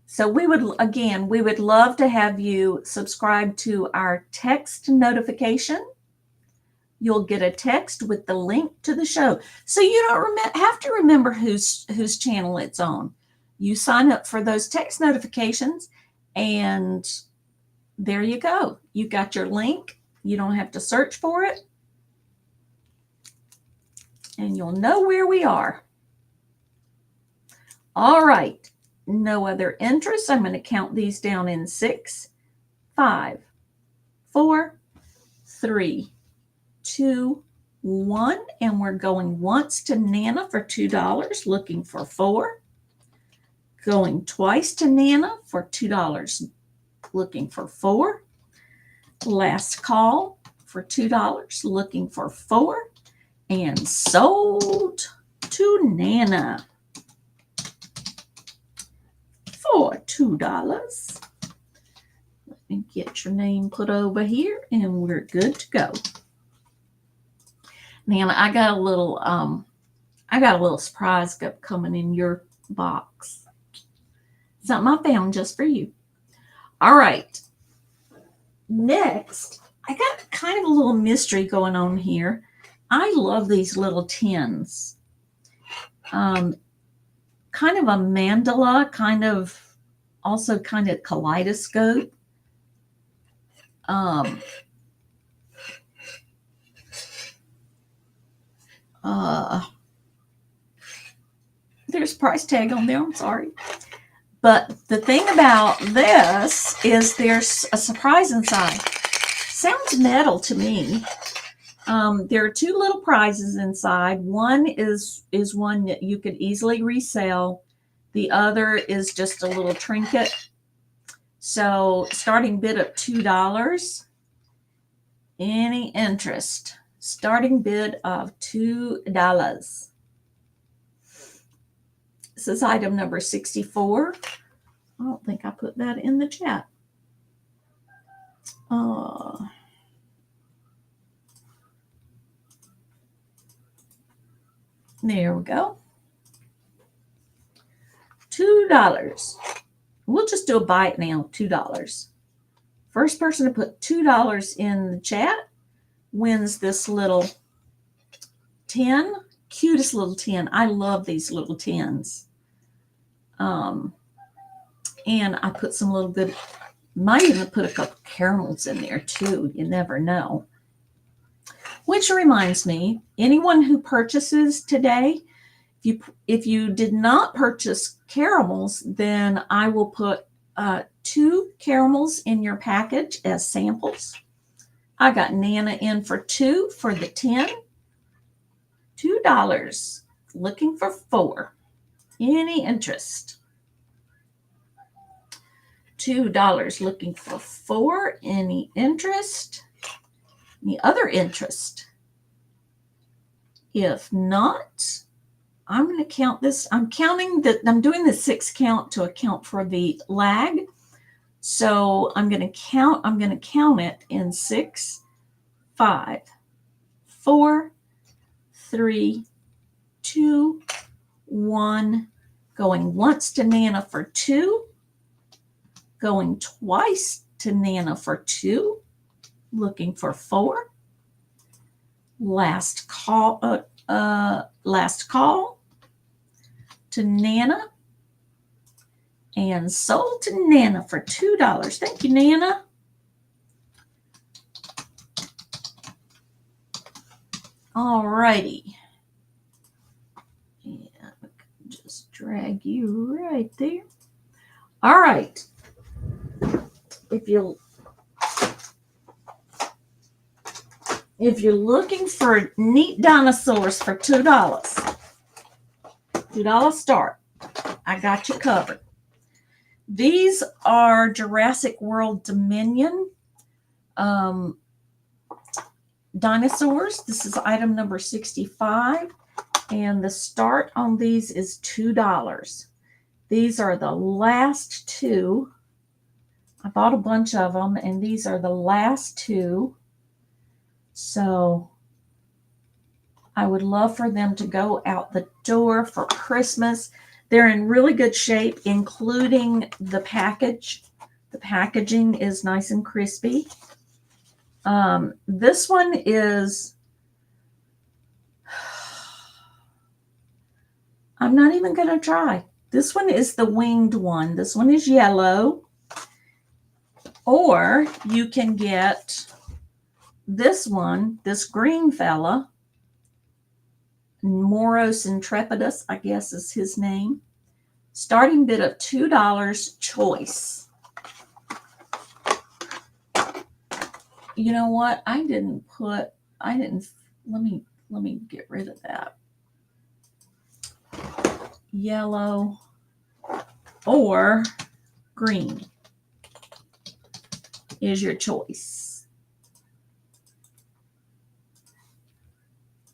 A: So we would love to have you subscribe to our text notification. You'll get a text with the link to the show. So you don't have to remember whose channel it's on. You sign up for those text notifications, and there you go. You got your link. You don't have to search for it. And you'll know where we are. All right. No other interest. I'm going to count these down in 6, 5, 4, 3, 2, 1. And we're going once to Nana for $2, looking for 4. Going twice to Nana for $2, looking for 4. Last call for $2, looking for 4. And sold to Nana for $2. Let me get your name put over here, and we're good to go. Nana, I got a little surprise coming in your box. Something I found just for you. All right. Next, I got kind of a little mystery going on here. I love these little tins. Kind of a mandala, kind of kaleidoscope. There's a price tag on there, I'm sorry. But the thing about this is there's a surprise inside. Sounds metal to me. There are 2 little prizes inside. One is one that you could easily resell. The other is just a little trinket. So starting bid of $2. Any interest? Starting bid of $2. This is item number 64. I don't think I put that in the chat. There we go. $2. We'll just do a bite now, $2. First person to put $2 in the chat wins this little tin. Cutest little tin. I love these little tins. And I put some little good, might even put a couple caramels in there too. You never know. Which reminds me, anyone who purchases today, if you did not purchase caramels, then I will put 2 caramels in your package as samples. I got Nana in for 2 for the 10. $2. Looking for 4. Any interest? $2 looking for 4. Any interest? Any other interest? If not, I'm going to count this. I'm doing the 6 count to account for the lag. So I'm going to count it in 6, 5, 4, 3, 2, 1. Going once to Nana for 2. Going twice to Nana for 2. Looking for 4. Last call to Nana. And sold to Nana for $2. Thank you, Nana. All righty. And just drag you right there. All right. If you're looking for neat dinosaurs for $2, $2 start, I got you covered. These are Jurassic World Dominion dinosaurs. This is item number 65, and the start on these is $2. These are the last 2. I bought a bunch of them, and these are the last 2. So I would love for them to go out the door for Christmas. They're in really good shape, including the package. The packaging is nice and crispy. This one is, I'm not even going to try. This one is the winged one. This one is yellow. Or you can get this one, this green fella. Moros Intrepidus, I guess is his name. Starting bid of $2 choice. You know what? Let me get rid of that. Yellow or green is your choice.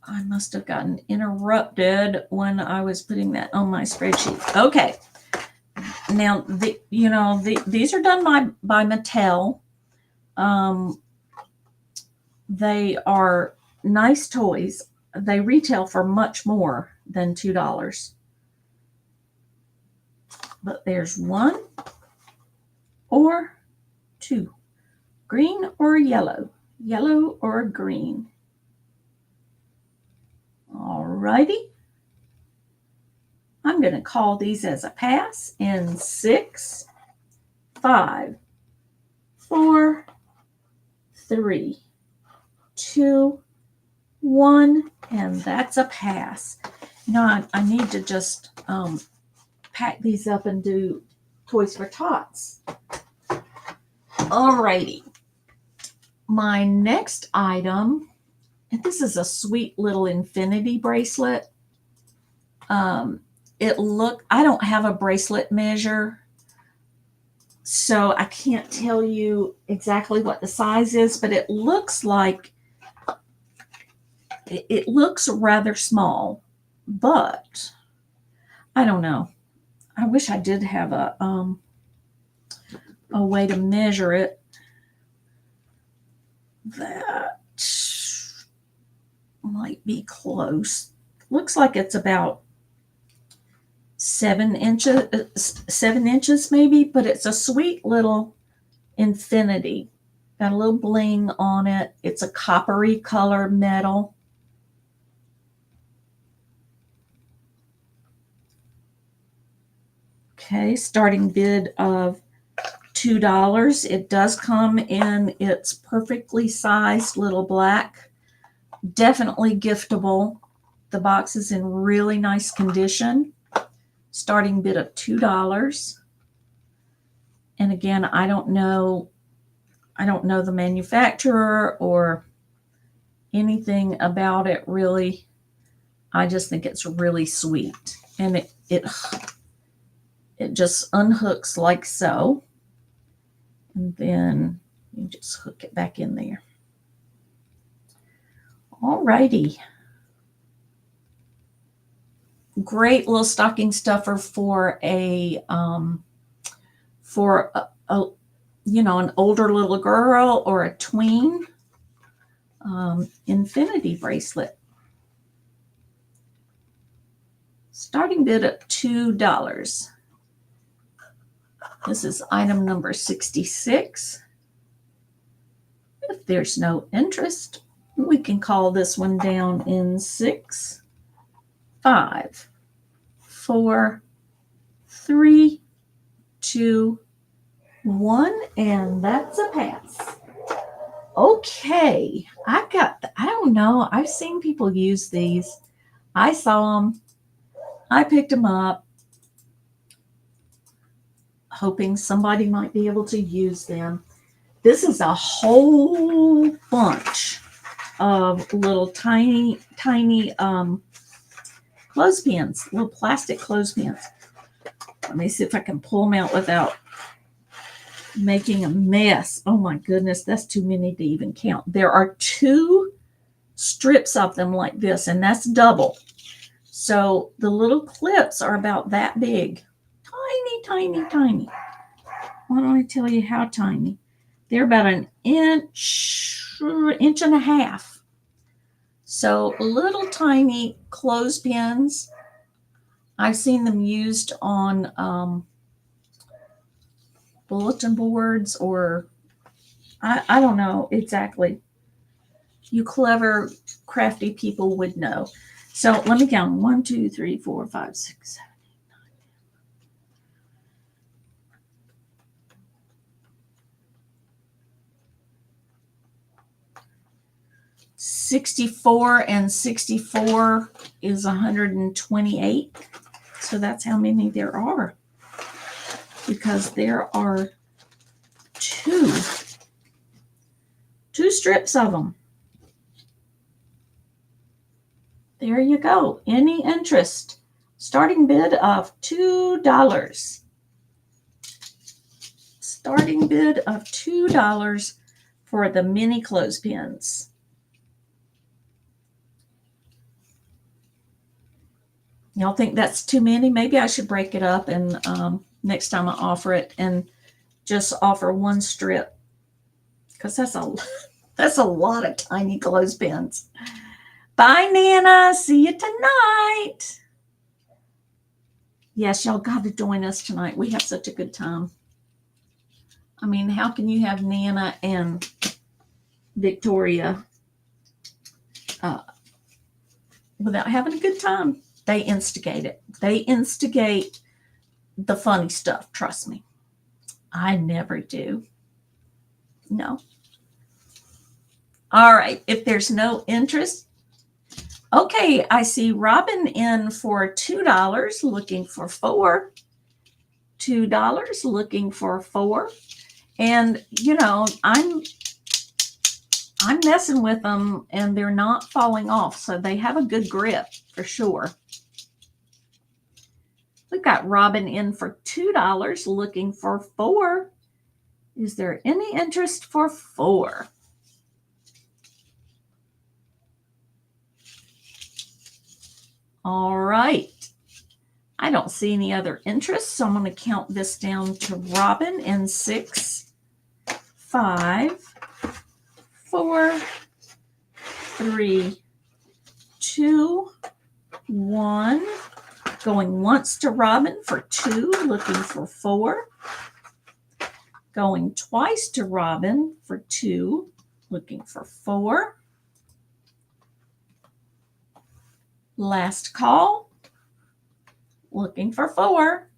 A: I must have gotten interrupted when I was putting that on my spreadsheet. Okay. Now, these are done by Mattel. They are nice toys. They retail for much more than $2. But there's 1 or 2. Green or yellow. Yellow or green. All righty. I'm going to call these as a pass in 6, 5, 4, 3, 2, 1, and that's a pass. I need to just pack these up and do Toys for Tots. All righty. My next item, and this is a sweet little infinity bracelet. I don't have a bracelet measure, so I can't tell you exactly what the size is, but it looks rather small, but I don't know. I wish I did have a way to measure it. That might be close. Looks like it's about 7 inches maybe, but it's a sweet little infinity. Got a little bling on it. It's a coppery color metal. Okay, starting bid of $2. It does come in its perfectly sized little black. Definitely giftable. The box is in really nice condition. Starting bid of $2. And again, I don't know the manufacturer or anything about it really. I just think it's really sweet. And it just unhooks like so. And then you just hook it back in there. Alrighty. Great little stocking stuffer for an older little girl or a tween. Infinity bracelet. Starting bid at $2. This is item number 66. If there's no interest, we can call this one down in 6, 5, 4, 3, 2, 1, and that's a pass. Okay, I don't know. I've seen people use these. I saw them. I picked them up, hoping somebody might be able to use them. This is a whole bunch of little tiny clothespins, little plastic clothespins. Let me see if I can pull them out without making a mess. Oh my goodness, that's too many to even count. There are 2 strips of them like this, and that's double. So the little clips are about that big. Tiny, tiny, tiny. Why don't I tell you how tiny? They're about an inch and a half. So little tiny clothespins. I've seen them used on bulletin boards, or I don't know exactly. You clever, crafty people would know. So let me count. 1, 2, 3, 4, 5, 6, 7, 64 and 64 is 128. So that's how many there are. Because there are two strips of them. There you go. Any interest? Starting bid of $2. Starting bid of $2 for the mini clothespins. Y'all think that's too many? Maybe I should break it up, and next time I offer it and just offer 1 strip, because that's a lot of tiny clothespins. Bye, Nana. See you tonight. Yes, y'all got to join us tonight. We have such a good time. I mean, how can you have Nana and Victoria without having a good time? They instigate it. They instigate the funny stuff. Trust me. I never do. No. All right. If there's no interest. Okay. I see Robin in for $2, looking for 4. $2, looking for 4. And, you know, I'm messing with them and they're not falling off. So they have a good grip for sure. We've got Robin in for $2, looking for 4. Is there any interest for 4? All right. I don't see any other interest, so I'm going to count this down to Robin in 6, 5, 4, 3, 2, 1. Going once to Robin for 2, looking for 4. Going twice to Robin for 2, looking for 4. Last call, looking for 4.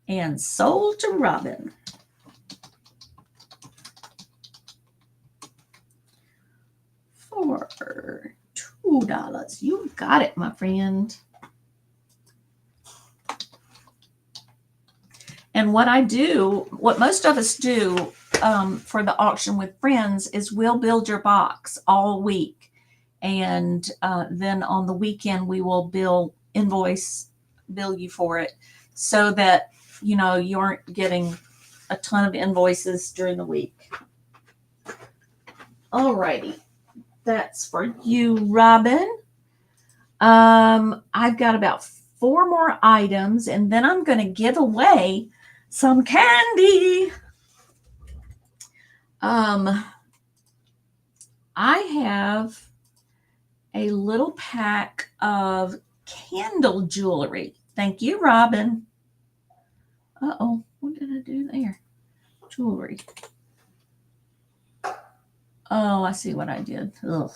A: And sold to Robin. For $2. You got it, my friend. And what I do, what most of us do for the auction with friends is we'll build your box all week. And then on the weekend, we will bill you for it so that, you know, you aren't getting a ton of invoices during the week. Alrighty. That's for you, Robin. I've got about 4 more items, and then I'm going to give away some candy. I have a little pack of candle jewelry. Thank you, Robin. Uh-oh, what did I do there? Jewelry. Oh, I see what I did. Ugh.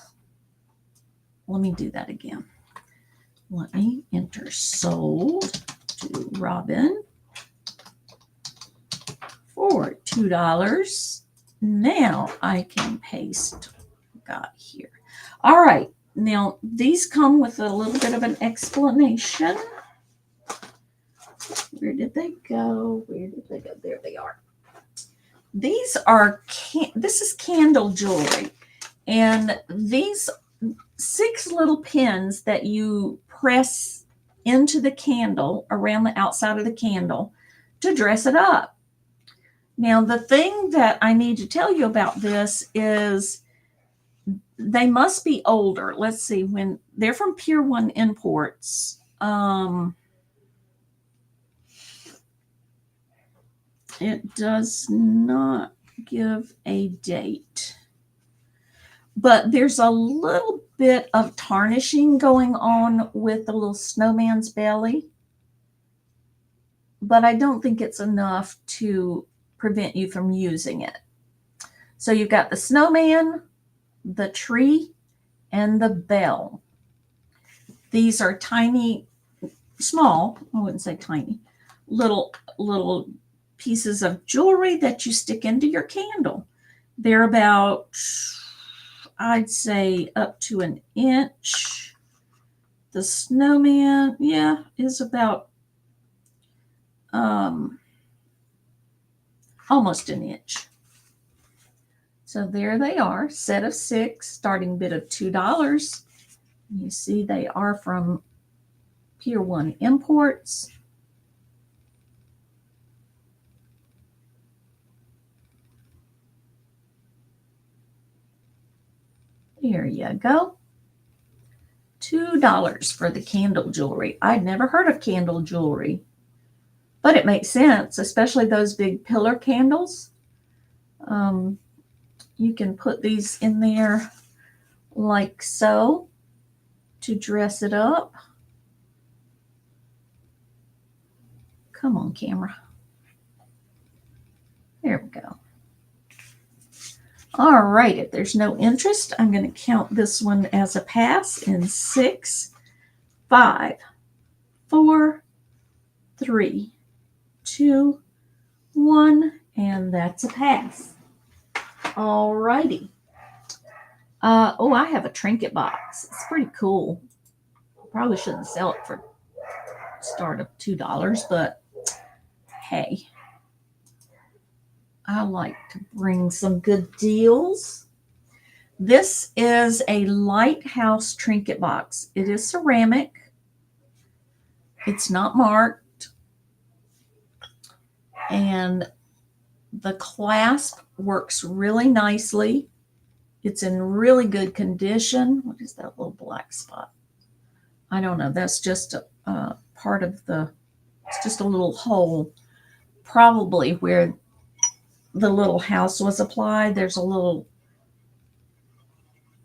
A: Let me do that again. Let me enter sold to Robin for $2. Now I can paste what I got here. All right. Now these come with a little bit of an explanation. Where did they go? Where did they go? There they are. These are, this is candle jewelry. And these 6 little pins that you press into the candle around the outside of the candle to dress it up. Now, the thing that I need to tell you about this is they must be older. Let's see, when they're from Pier 1 Imports. It does not give a date. But there's a little bit of tarnishing going on with the little snowman's belly. But I don't think it's enough to prevent you from using it. So you've got the snowman, the tree, and the bell. These are tiny, small, I wouldn't say tiny, little pieces of jewelry that you stick into your candle. They're about, I'd say, up to an inch. The snowman, yeah, is about almost an inch. So there they are, set of 6, starting bid of $2. You see they are from Pier 1 Imports. There you go. $2 for the candle jewelry. I'd never heard of candle jewelry, but it makes sense, especially those big pillar candles. You can put these in there like so to dress it up. Come on, camera. There we go. All right, if there's no interest, I'm going to count this one as a pass in 6, 5, 4, 3, 2, 1, and that's a pass. All righty. Oh, I have a trinket box. It's pretty cool. Probably shouldn't sell it for start of $2, but hey. I like to bring some good deals. This is a lighthouse trinket box. It is ceramic. It's not marked. And the clasp works really nicely. It's in really good condition. What is that little black spot? I don't know. That's just a part of the, it's just a little hole, probably where the little house was applied. There's a little,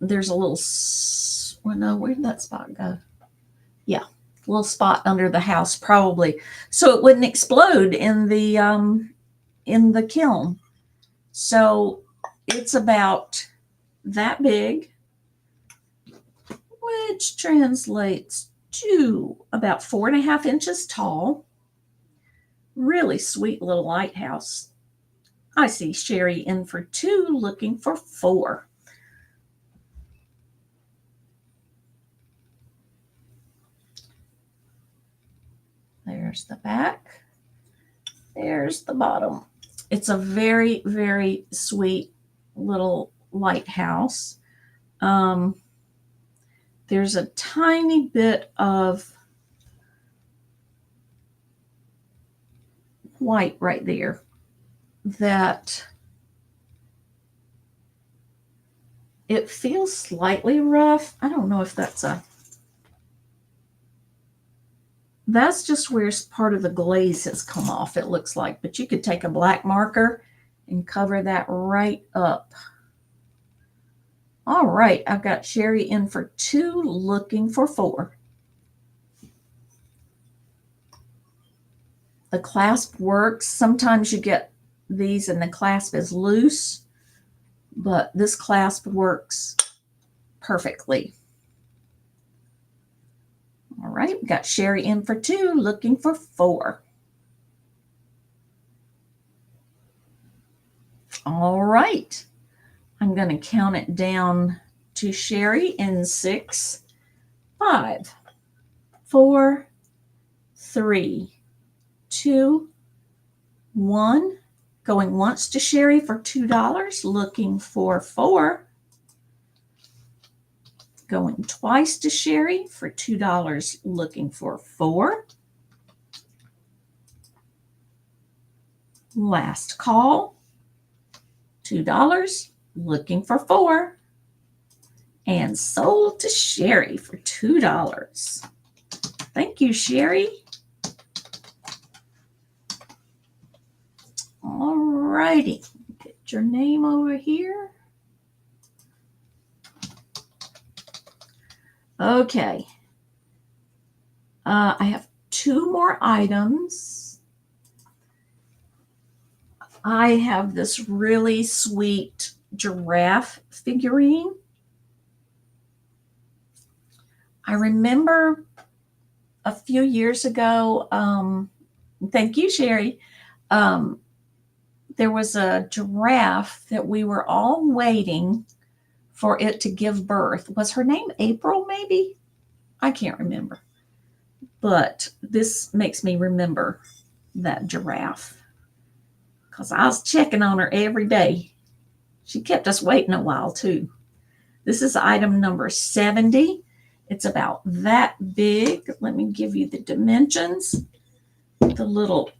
A: well, no, where did that spot go? Yeah, little spot under the house, probably, so it wouldn't explode in the kiln. So it's about that big, which translates to about 4.5 inches tall. Really sweet little lighthouse. I see Sherry in for 2, looking for 4. There's the back. There's the bottom. It's a very, very sweet little lighthouse. There's a tiny bit of white right there that it feels slightly rough. I don't know if that's just where part of the glaze has come off, it looks like. But you could take a black marker and cover that right up. All right, I've got Sherry in for 2, looking for 4. The clasp works. Sometimes you get these and the clasp is loose, but this clasp works perfectly. All right, we got Sherry in for 2, looking for 4. All right, I'm going to count it down to Sherry in 6, 5, 4, 3, 2, 1. Going once to Sherry for $2, looking for 4. Going twice to Sherry for $2, looking for 4. Last call, $2, looking for 4. And sold to Sherry for $2. Thank you, Sherry. All righty, get your name over here. Okay. I have 2 more items. I have this really sweet giraffe figurine. I remember a few years ago, thank you, Sherry, there was a giraffe that we were all waiting for it to give birth. Was her name April, maybe? I can't remember. But this makes me remember that giraffe because I was checking on her every day. She kept us waiting a while, too. This is item number 70. It's about that big. Let me give you the dimensions. The little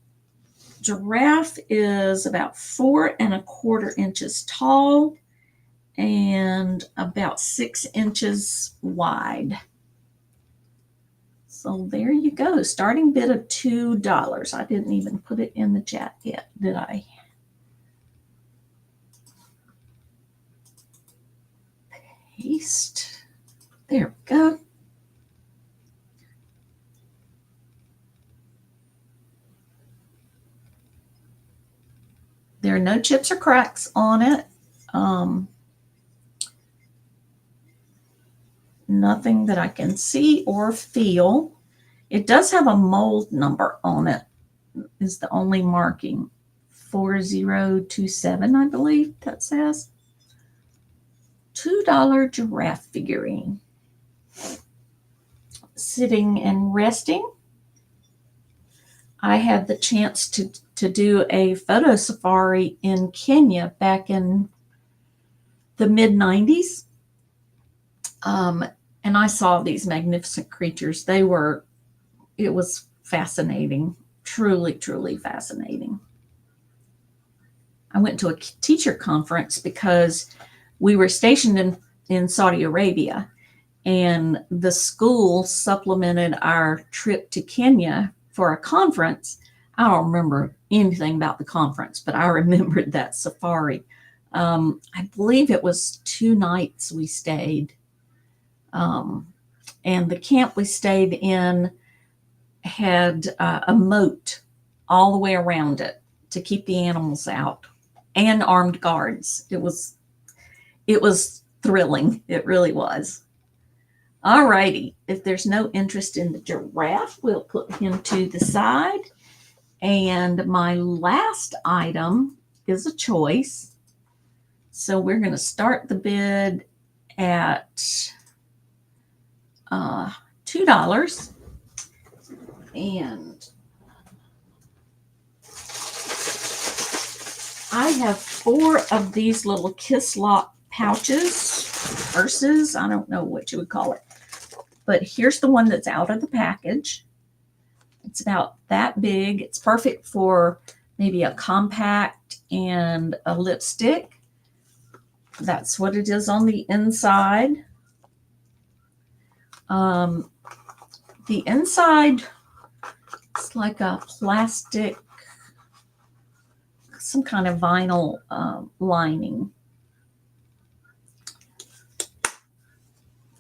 A: giraffe is about 4¼ inches tall and about 6 inches wide. So there you go. Starting bid of $2. I didn't even put it in the chat yet, did I? Paste. There we go. There are no chips or cracks on it. Nothing that I can see or feel. It does have a mold number on it, is the only marking. 4027, I believe that says. $2 giraffe figurine. Sitting and resting. I had the chance to do a photo safari in Kenya back in the mid-90s. And I saw these magnificent creatures. It was fascinating, truly, truly fascinating. I went to a teacher conference because we were stationed in Saudi Arabia, and the school supplemented our trip to Kenya for a conference. I don't remember anything about the conference, but I remembered that safari. I believe it was 2 nights we stayed. And the camp we stayed in had a moat all the way around it to keep the animals out, and armed guards. It was thrilling. It really was. All righty. If there's no interest in the giraffe, we'll put him to the side. And my last item is a choice. So we're going to start the bid at $2. And I have 4 of these little kiss lock pouches, purses. I don't know what you would call it. But here's the one that's out of the package. It's about that big. It's perfect for maybe a compact and a lipstick. That's what it is on the inside. The inside is like a plastic, some kind of vinyl lining.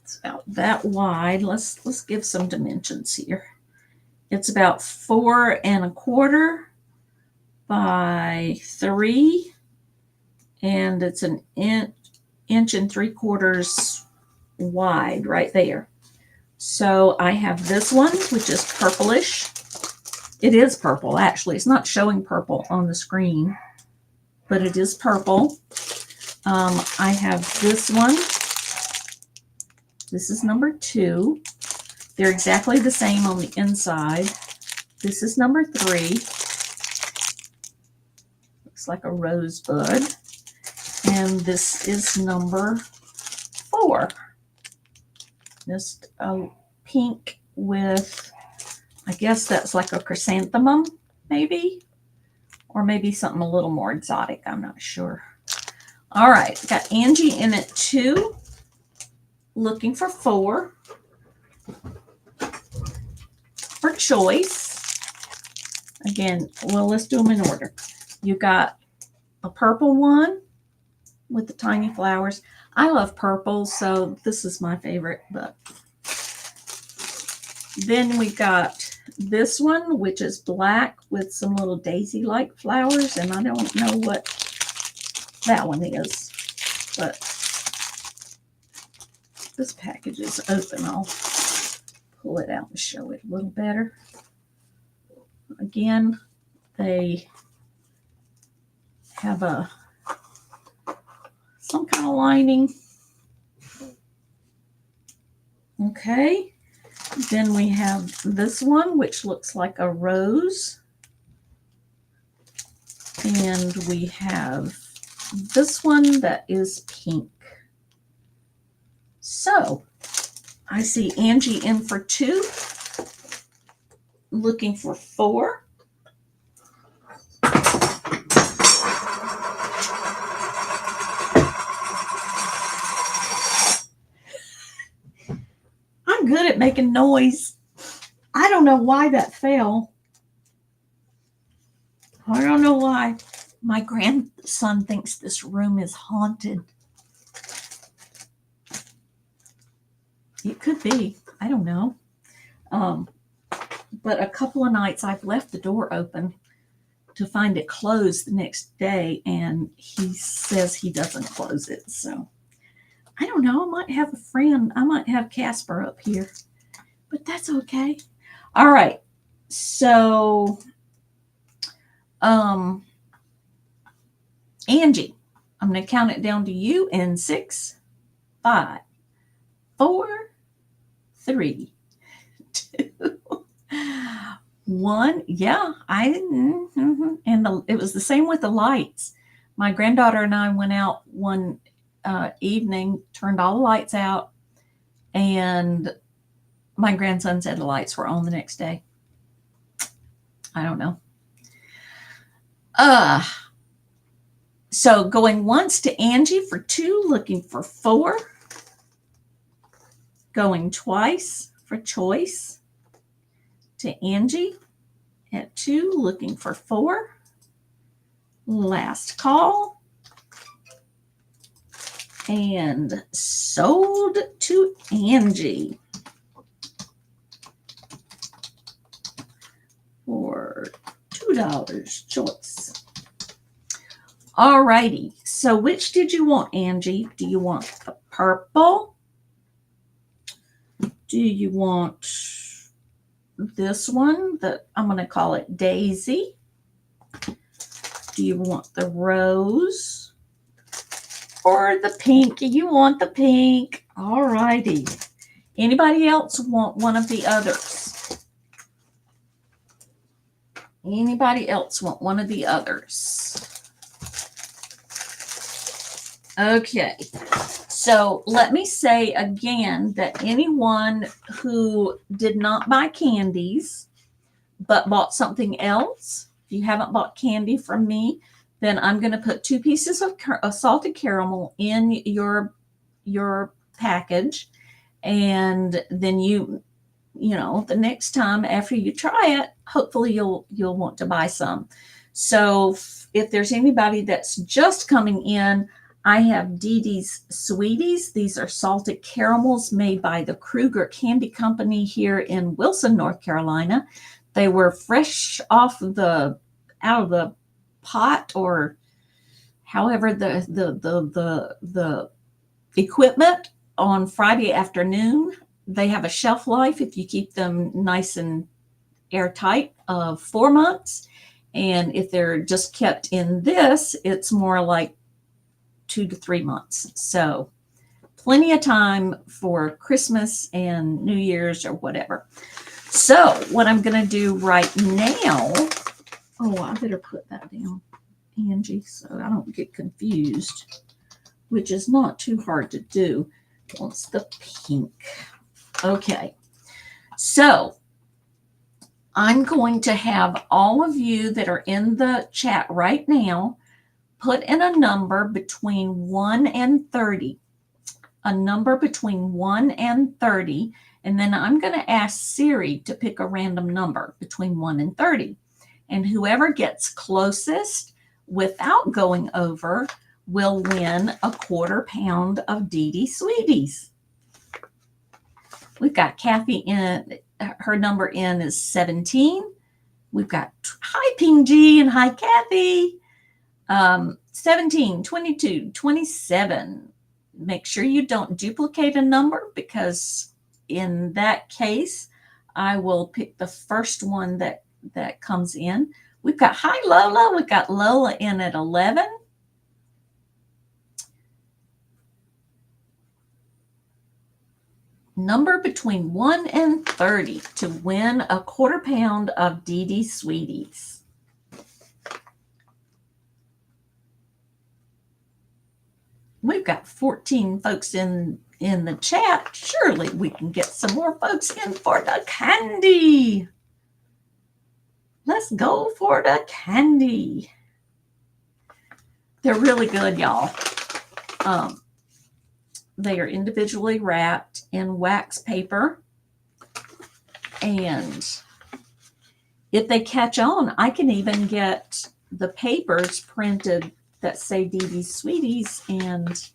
A: It's about that wide. Let's give some dimensions here. It's about 4 1/4 by 3, and it's an inch and 3/4 wide right there. So I have this one, which is purplish. It is purple, actually. It's not showing purple on the screen, but it is purple. I have this one. This is number 2. They're exactly the same on the inside. This is number 3. Looks like a rosebud. And this is number 4. Just a pink with, I guess that's like a chrysanthemum, maybe. Or maybe something a little more exotic. I'm not sure. All right. Got Angie in it 2. Looking for 4. For choice, again, well, let's do them in order. You got a purple one with the tiny flowers. I love purple, so this is my favorite. But then we got this one, which is black with some little daisy-like flowers, and I don't know what that one is, but this package is open. I'll pull it out and show it a little better. Again, they have some kind of lining. Okay. Then we have this one, which looks like a rose. And we have this one that is pink. So I see Angie in for 2, looking for 4. I'm good at making noise. I don't know why that fell. I don't know why. My grandson thinks this room is haunted. It could be. I don't know. But a couple of nights I've left the door open to find it closed the next day, and he says he doesn't close it. So I don't know. I might have a friend. I might have Casper up here, but that's okay. All right. So, Angie, I'm going to count it down to you in 6, 5, 4, 3, 2, 1. Yeah, I didn't. And it was the same with the lights. My granddaughter and I went out one evening, turned all the lights out, and my grandson said the lights were on the next day. I don't know. So going once to Angie for 2, looking for 4. Going twice for choice to Angie at 2, looking for 4. Last call. And sold to Angie. for $2 choice. Alrighty, so which did you want, Angie? Do you want the purple? Do you want this one that I'm going to call it Daisy? Do you want the rose or the pink? You want the pink. Alrighty. Anybody else want one of the others? Anybody else want one of the others? Okay, so let me say again that anyone who did not buy candies but bought something else, if you haven't bought candy from me, then I'm going to put 2 pieces of salted caramel in your package, and then you know, the next time after you try it, hopefully you'll want to buy some. So if there's anybody that's just coming in, I have DeeDee's Sweeties. These are salted caramels made by the Kruger Candy Company here in Wilson, North Carolina. They were fresh out of the pot, or however the equipment, on Friday afternoon. They have a shelf life, if you keep them nice and airtight, of 4 months. And if they're just kept in this, it's more like 2 to 3 months. So plenty of time for Christmas and New Year's or whatever. So what I'm going to do right now, oh, I better put that down, Angie, so I don't get confused, which is not too hard to do. What's the pink? Okay, so I'm going to have all of you that are in the chat right now put in a number between 1 and 30. A number between 1 and 30. And then I'm going to ask Siri to pick a random number between 1 and 30. And whoever gets closest without going over will win a 1/4 pound of DeeDee Sweeties. We've got Kathy in, her number in is 17. We've got, hi Ping G and hi Kathy. 17, 22, 27. Make sure you don't duplicate a number, because in that case, I will pick the first one that comes in. We've got, hi Lola. We've got Lola in at 11. Number between 1 and 30 to win a 1/4 pound of DeeDee Sweeties. We've got 14 folks in the chat. Surely we can get some more folks in for the candy. Let's go for the candy. They're really good, y'all. They are individually wrapped in wax paper. And if they catch on, I can even get the papers printed that say DeeDee Sweeties, and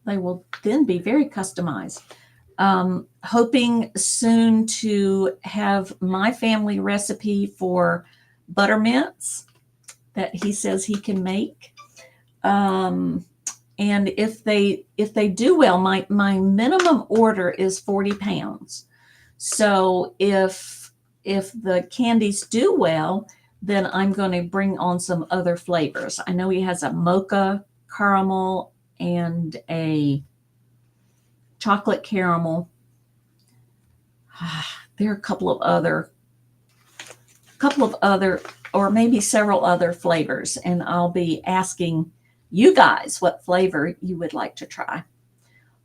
A: they will then be very customized. Hoping soon to have my family recipe for buttermints that he says he can make. And if they do well, my minimum order is 40 pounds. So if the candies do well, then I'm going to bring on some other flavors. I know he has a mocha caramel and a chocolate caramel. There are a couple of other, or maybe several other flavors, and I'll be asking you guys what flavor you would like to try.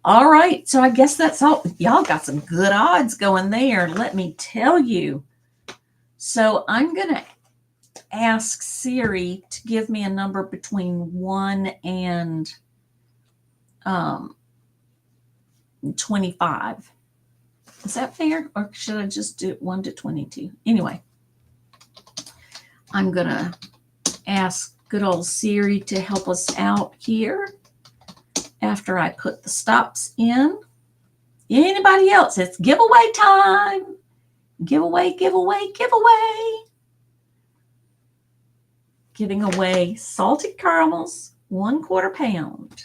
A: All right, so I guess that's all. Y'all got some good odds going there, let me tell you. So I'm going to ask Siri to give me a number between 1 and 25. Is that fair? Or should I just do it 1 to 22? Anyway, I'm going to ask good old Siri to help us out here after I put the stops in. Anybody else? It's giveaway time. Giveaway, giveaway, giveaway. Giving away salted caramels, 1/4 pound.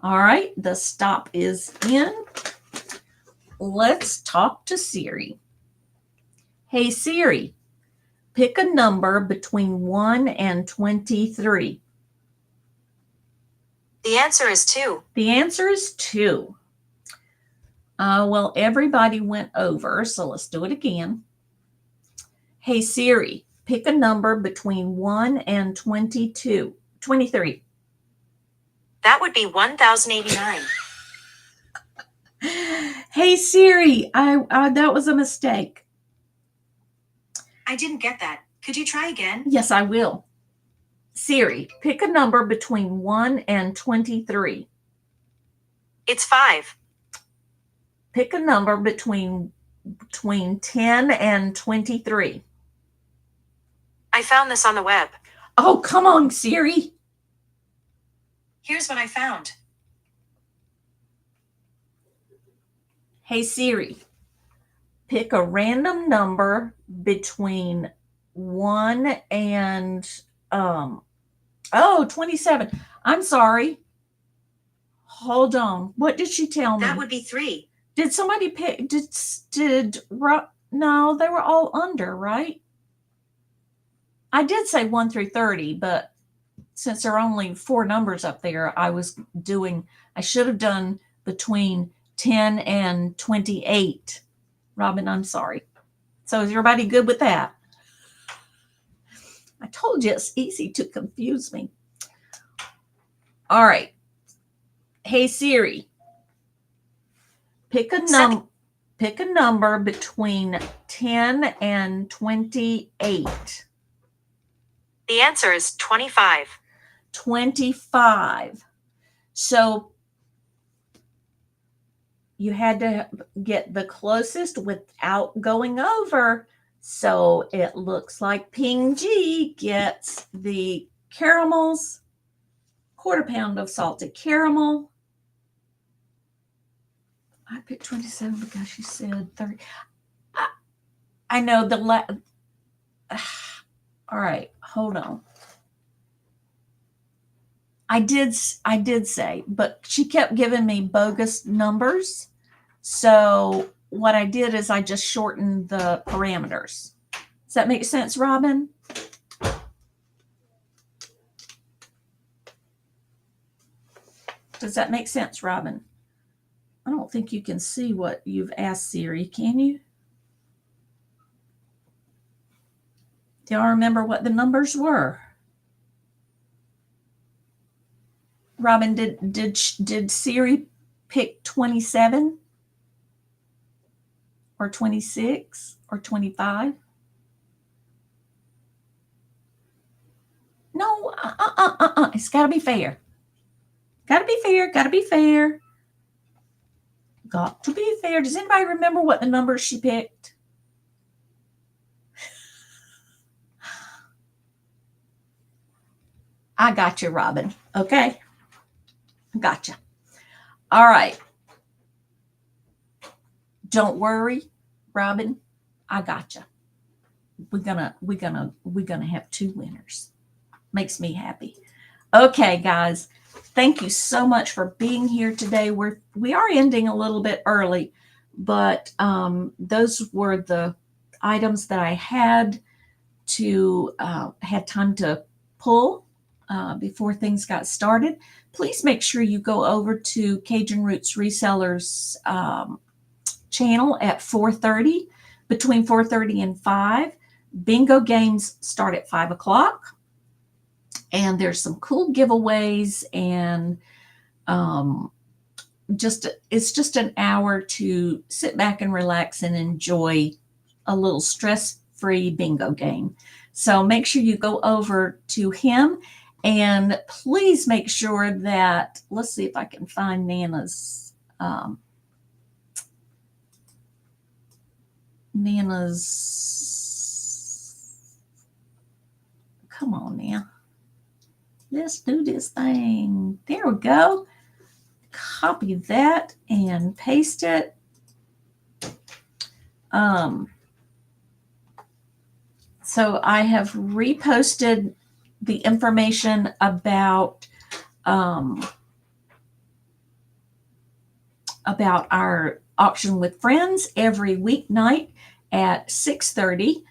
A: All right, the stop is in. Let's talk to Siri. Hey Siri, pick a number between 1 and 23.
B: The answer is 2.
A: The answer is 2. Well, everybody went over, so let's do it again. Hey Siri, pick a number between 1 and 23.
B: That would be 1089.
A: Hey Siri, I that was a mistake.
B: I didn't get that. Could you try again?
A: Yes, I will. Siri, pick a number between 1 and 23.
B: It's 5.
A: Pick a number between 10 and 23.
B: I found this on the web.
A: Oh, come on, Siri.
B: Here's what I found.
A: Hey Siri, pick a random number between 1 and 27. I'm sorry. Hold on. What did she tell me?
B: That would be 3.
A: Did somebody pick? No, they were all under, right? I did say 1 through 30, but since there are only 4 numbers up there, I should have done between 10 and 28. Robin, I'm sorry. So is everybody good with that? I told you it's easy to confuse me. All right. Hey Siri, pick a number between 10 and 28.
B: The answer is 25.
A: 25. So you had to get the closest without going over. So it looks like Ping G gets the caramels, 1/4 pound of salted caramel. I picked 27 because she said 30. I know all right, hold on. I did say, but she kept giving me bogus numbers. So what I did is I just shortened the parameters. Does that make sense, Robin? Does that make sense, Robin? I don't think you can see what you've asked Siri, can you? Do y'all remember what the numbers were? Robin, did Siri pick 27 or 26 or 25? No, it's got to be fair. Got to be fair. Got to be fair. Got to be fair. Does anybody remember what the numbers she picked? I got you, Robin. Okay. Gotcha. All right. Don't worry, Robin. I gotcha. We're gonna have 2 winners. Makes me happy. Okay, guys. Thank you so much for being here today. We are ending a little bit early, but those were the items that I had time to pull before things got started. Please make sure you go over to Cajun Roots Resellers channel at 4:30, between 4:30 and 5. Bingo games start at 5 o'clock. And there's some cool giveaways, and it's just an hour to sit back and relax and enjoy a little stress-free bingo game. So make sure you go over to him, and please make sure that, let's see if I can find Nana's come on now. Let's do this thing. There we go. Copy that and paste it. So I have reposted the information about our auction with friends every weeknight at 6:30.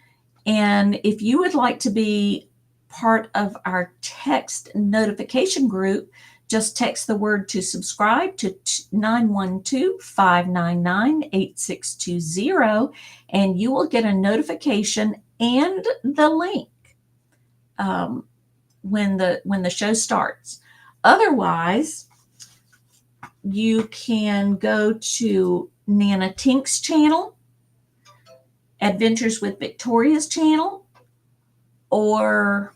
A: And if you would like to be part of our text notification group, just text the word to subscribe to 912-599-8620, and you will get a notification and the link when the show starts. Otherwise, you can go to Nana Tink's channel, Adventures with Victoria's channel, or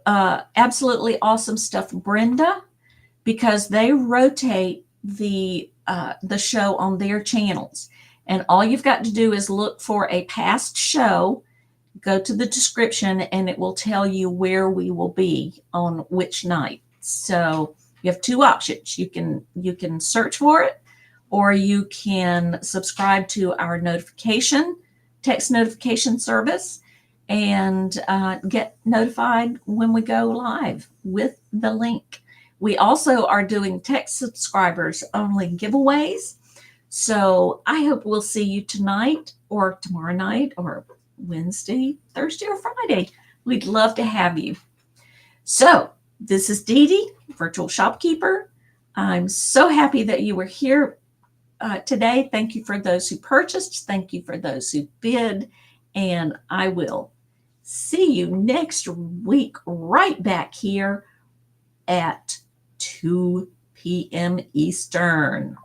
A: Absolutely Awesome Stuff Brenda, because they rotate the show on their channels. And all you've got to do is look for a past show, go to the description, and it will tell you where we will be on which night. So you have two options. You can search for it, or you can subscribe to our text notification service, and get notified when we go live with the link. We also are doing text subscribers only giveaways. So I hope we'll see you tonight or tomorrow night or Wednesday, Thursday, or Friday. We'd love to have you. So this is DeeDee, Virtual Shopkeeper. I'm so happy that you were here today. Thank you for those who purchased. Thank you for those who bid. And I will see you next week right back here at 2 p.m. Eastern.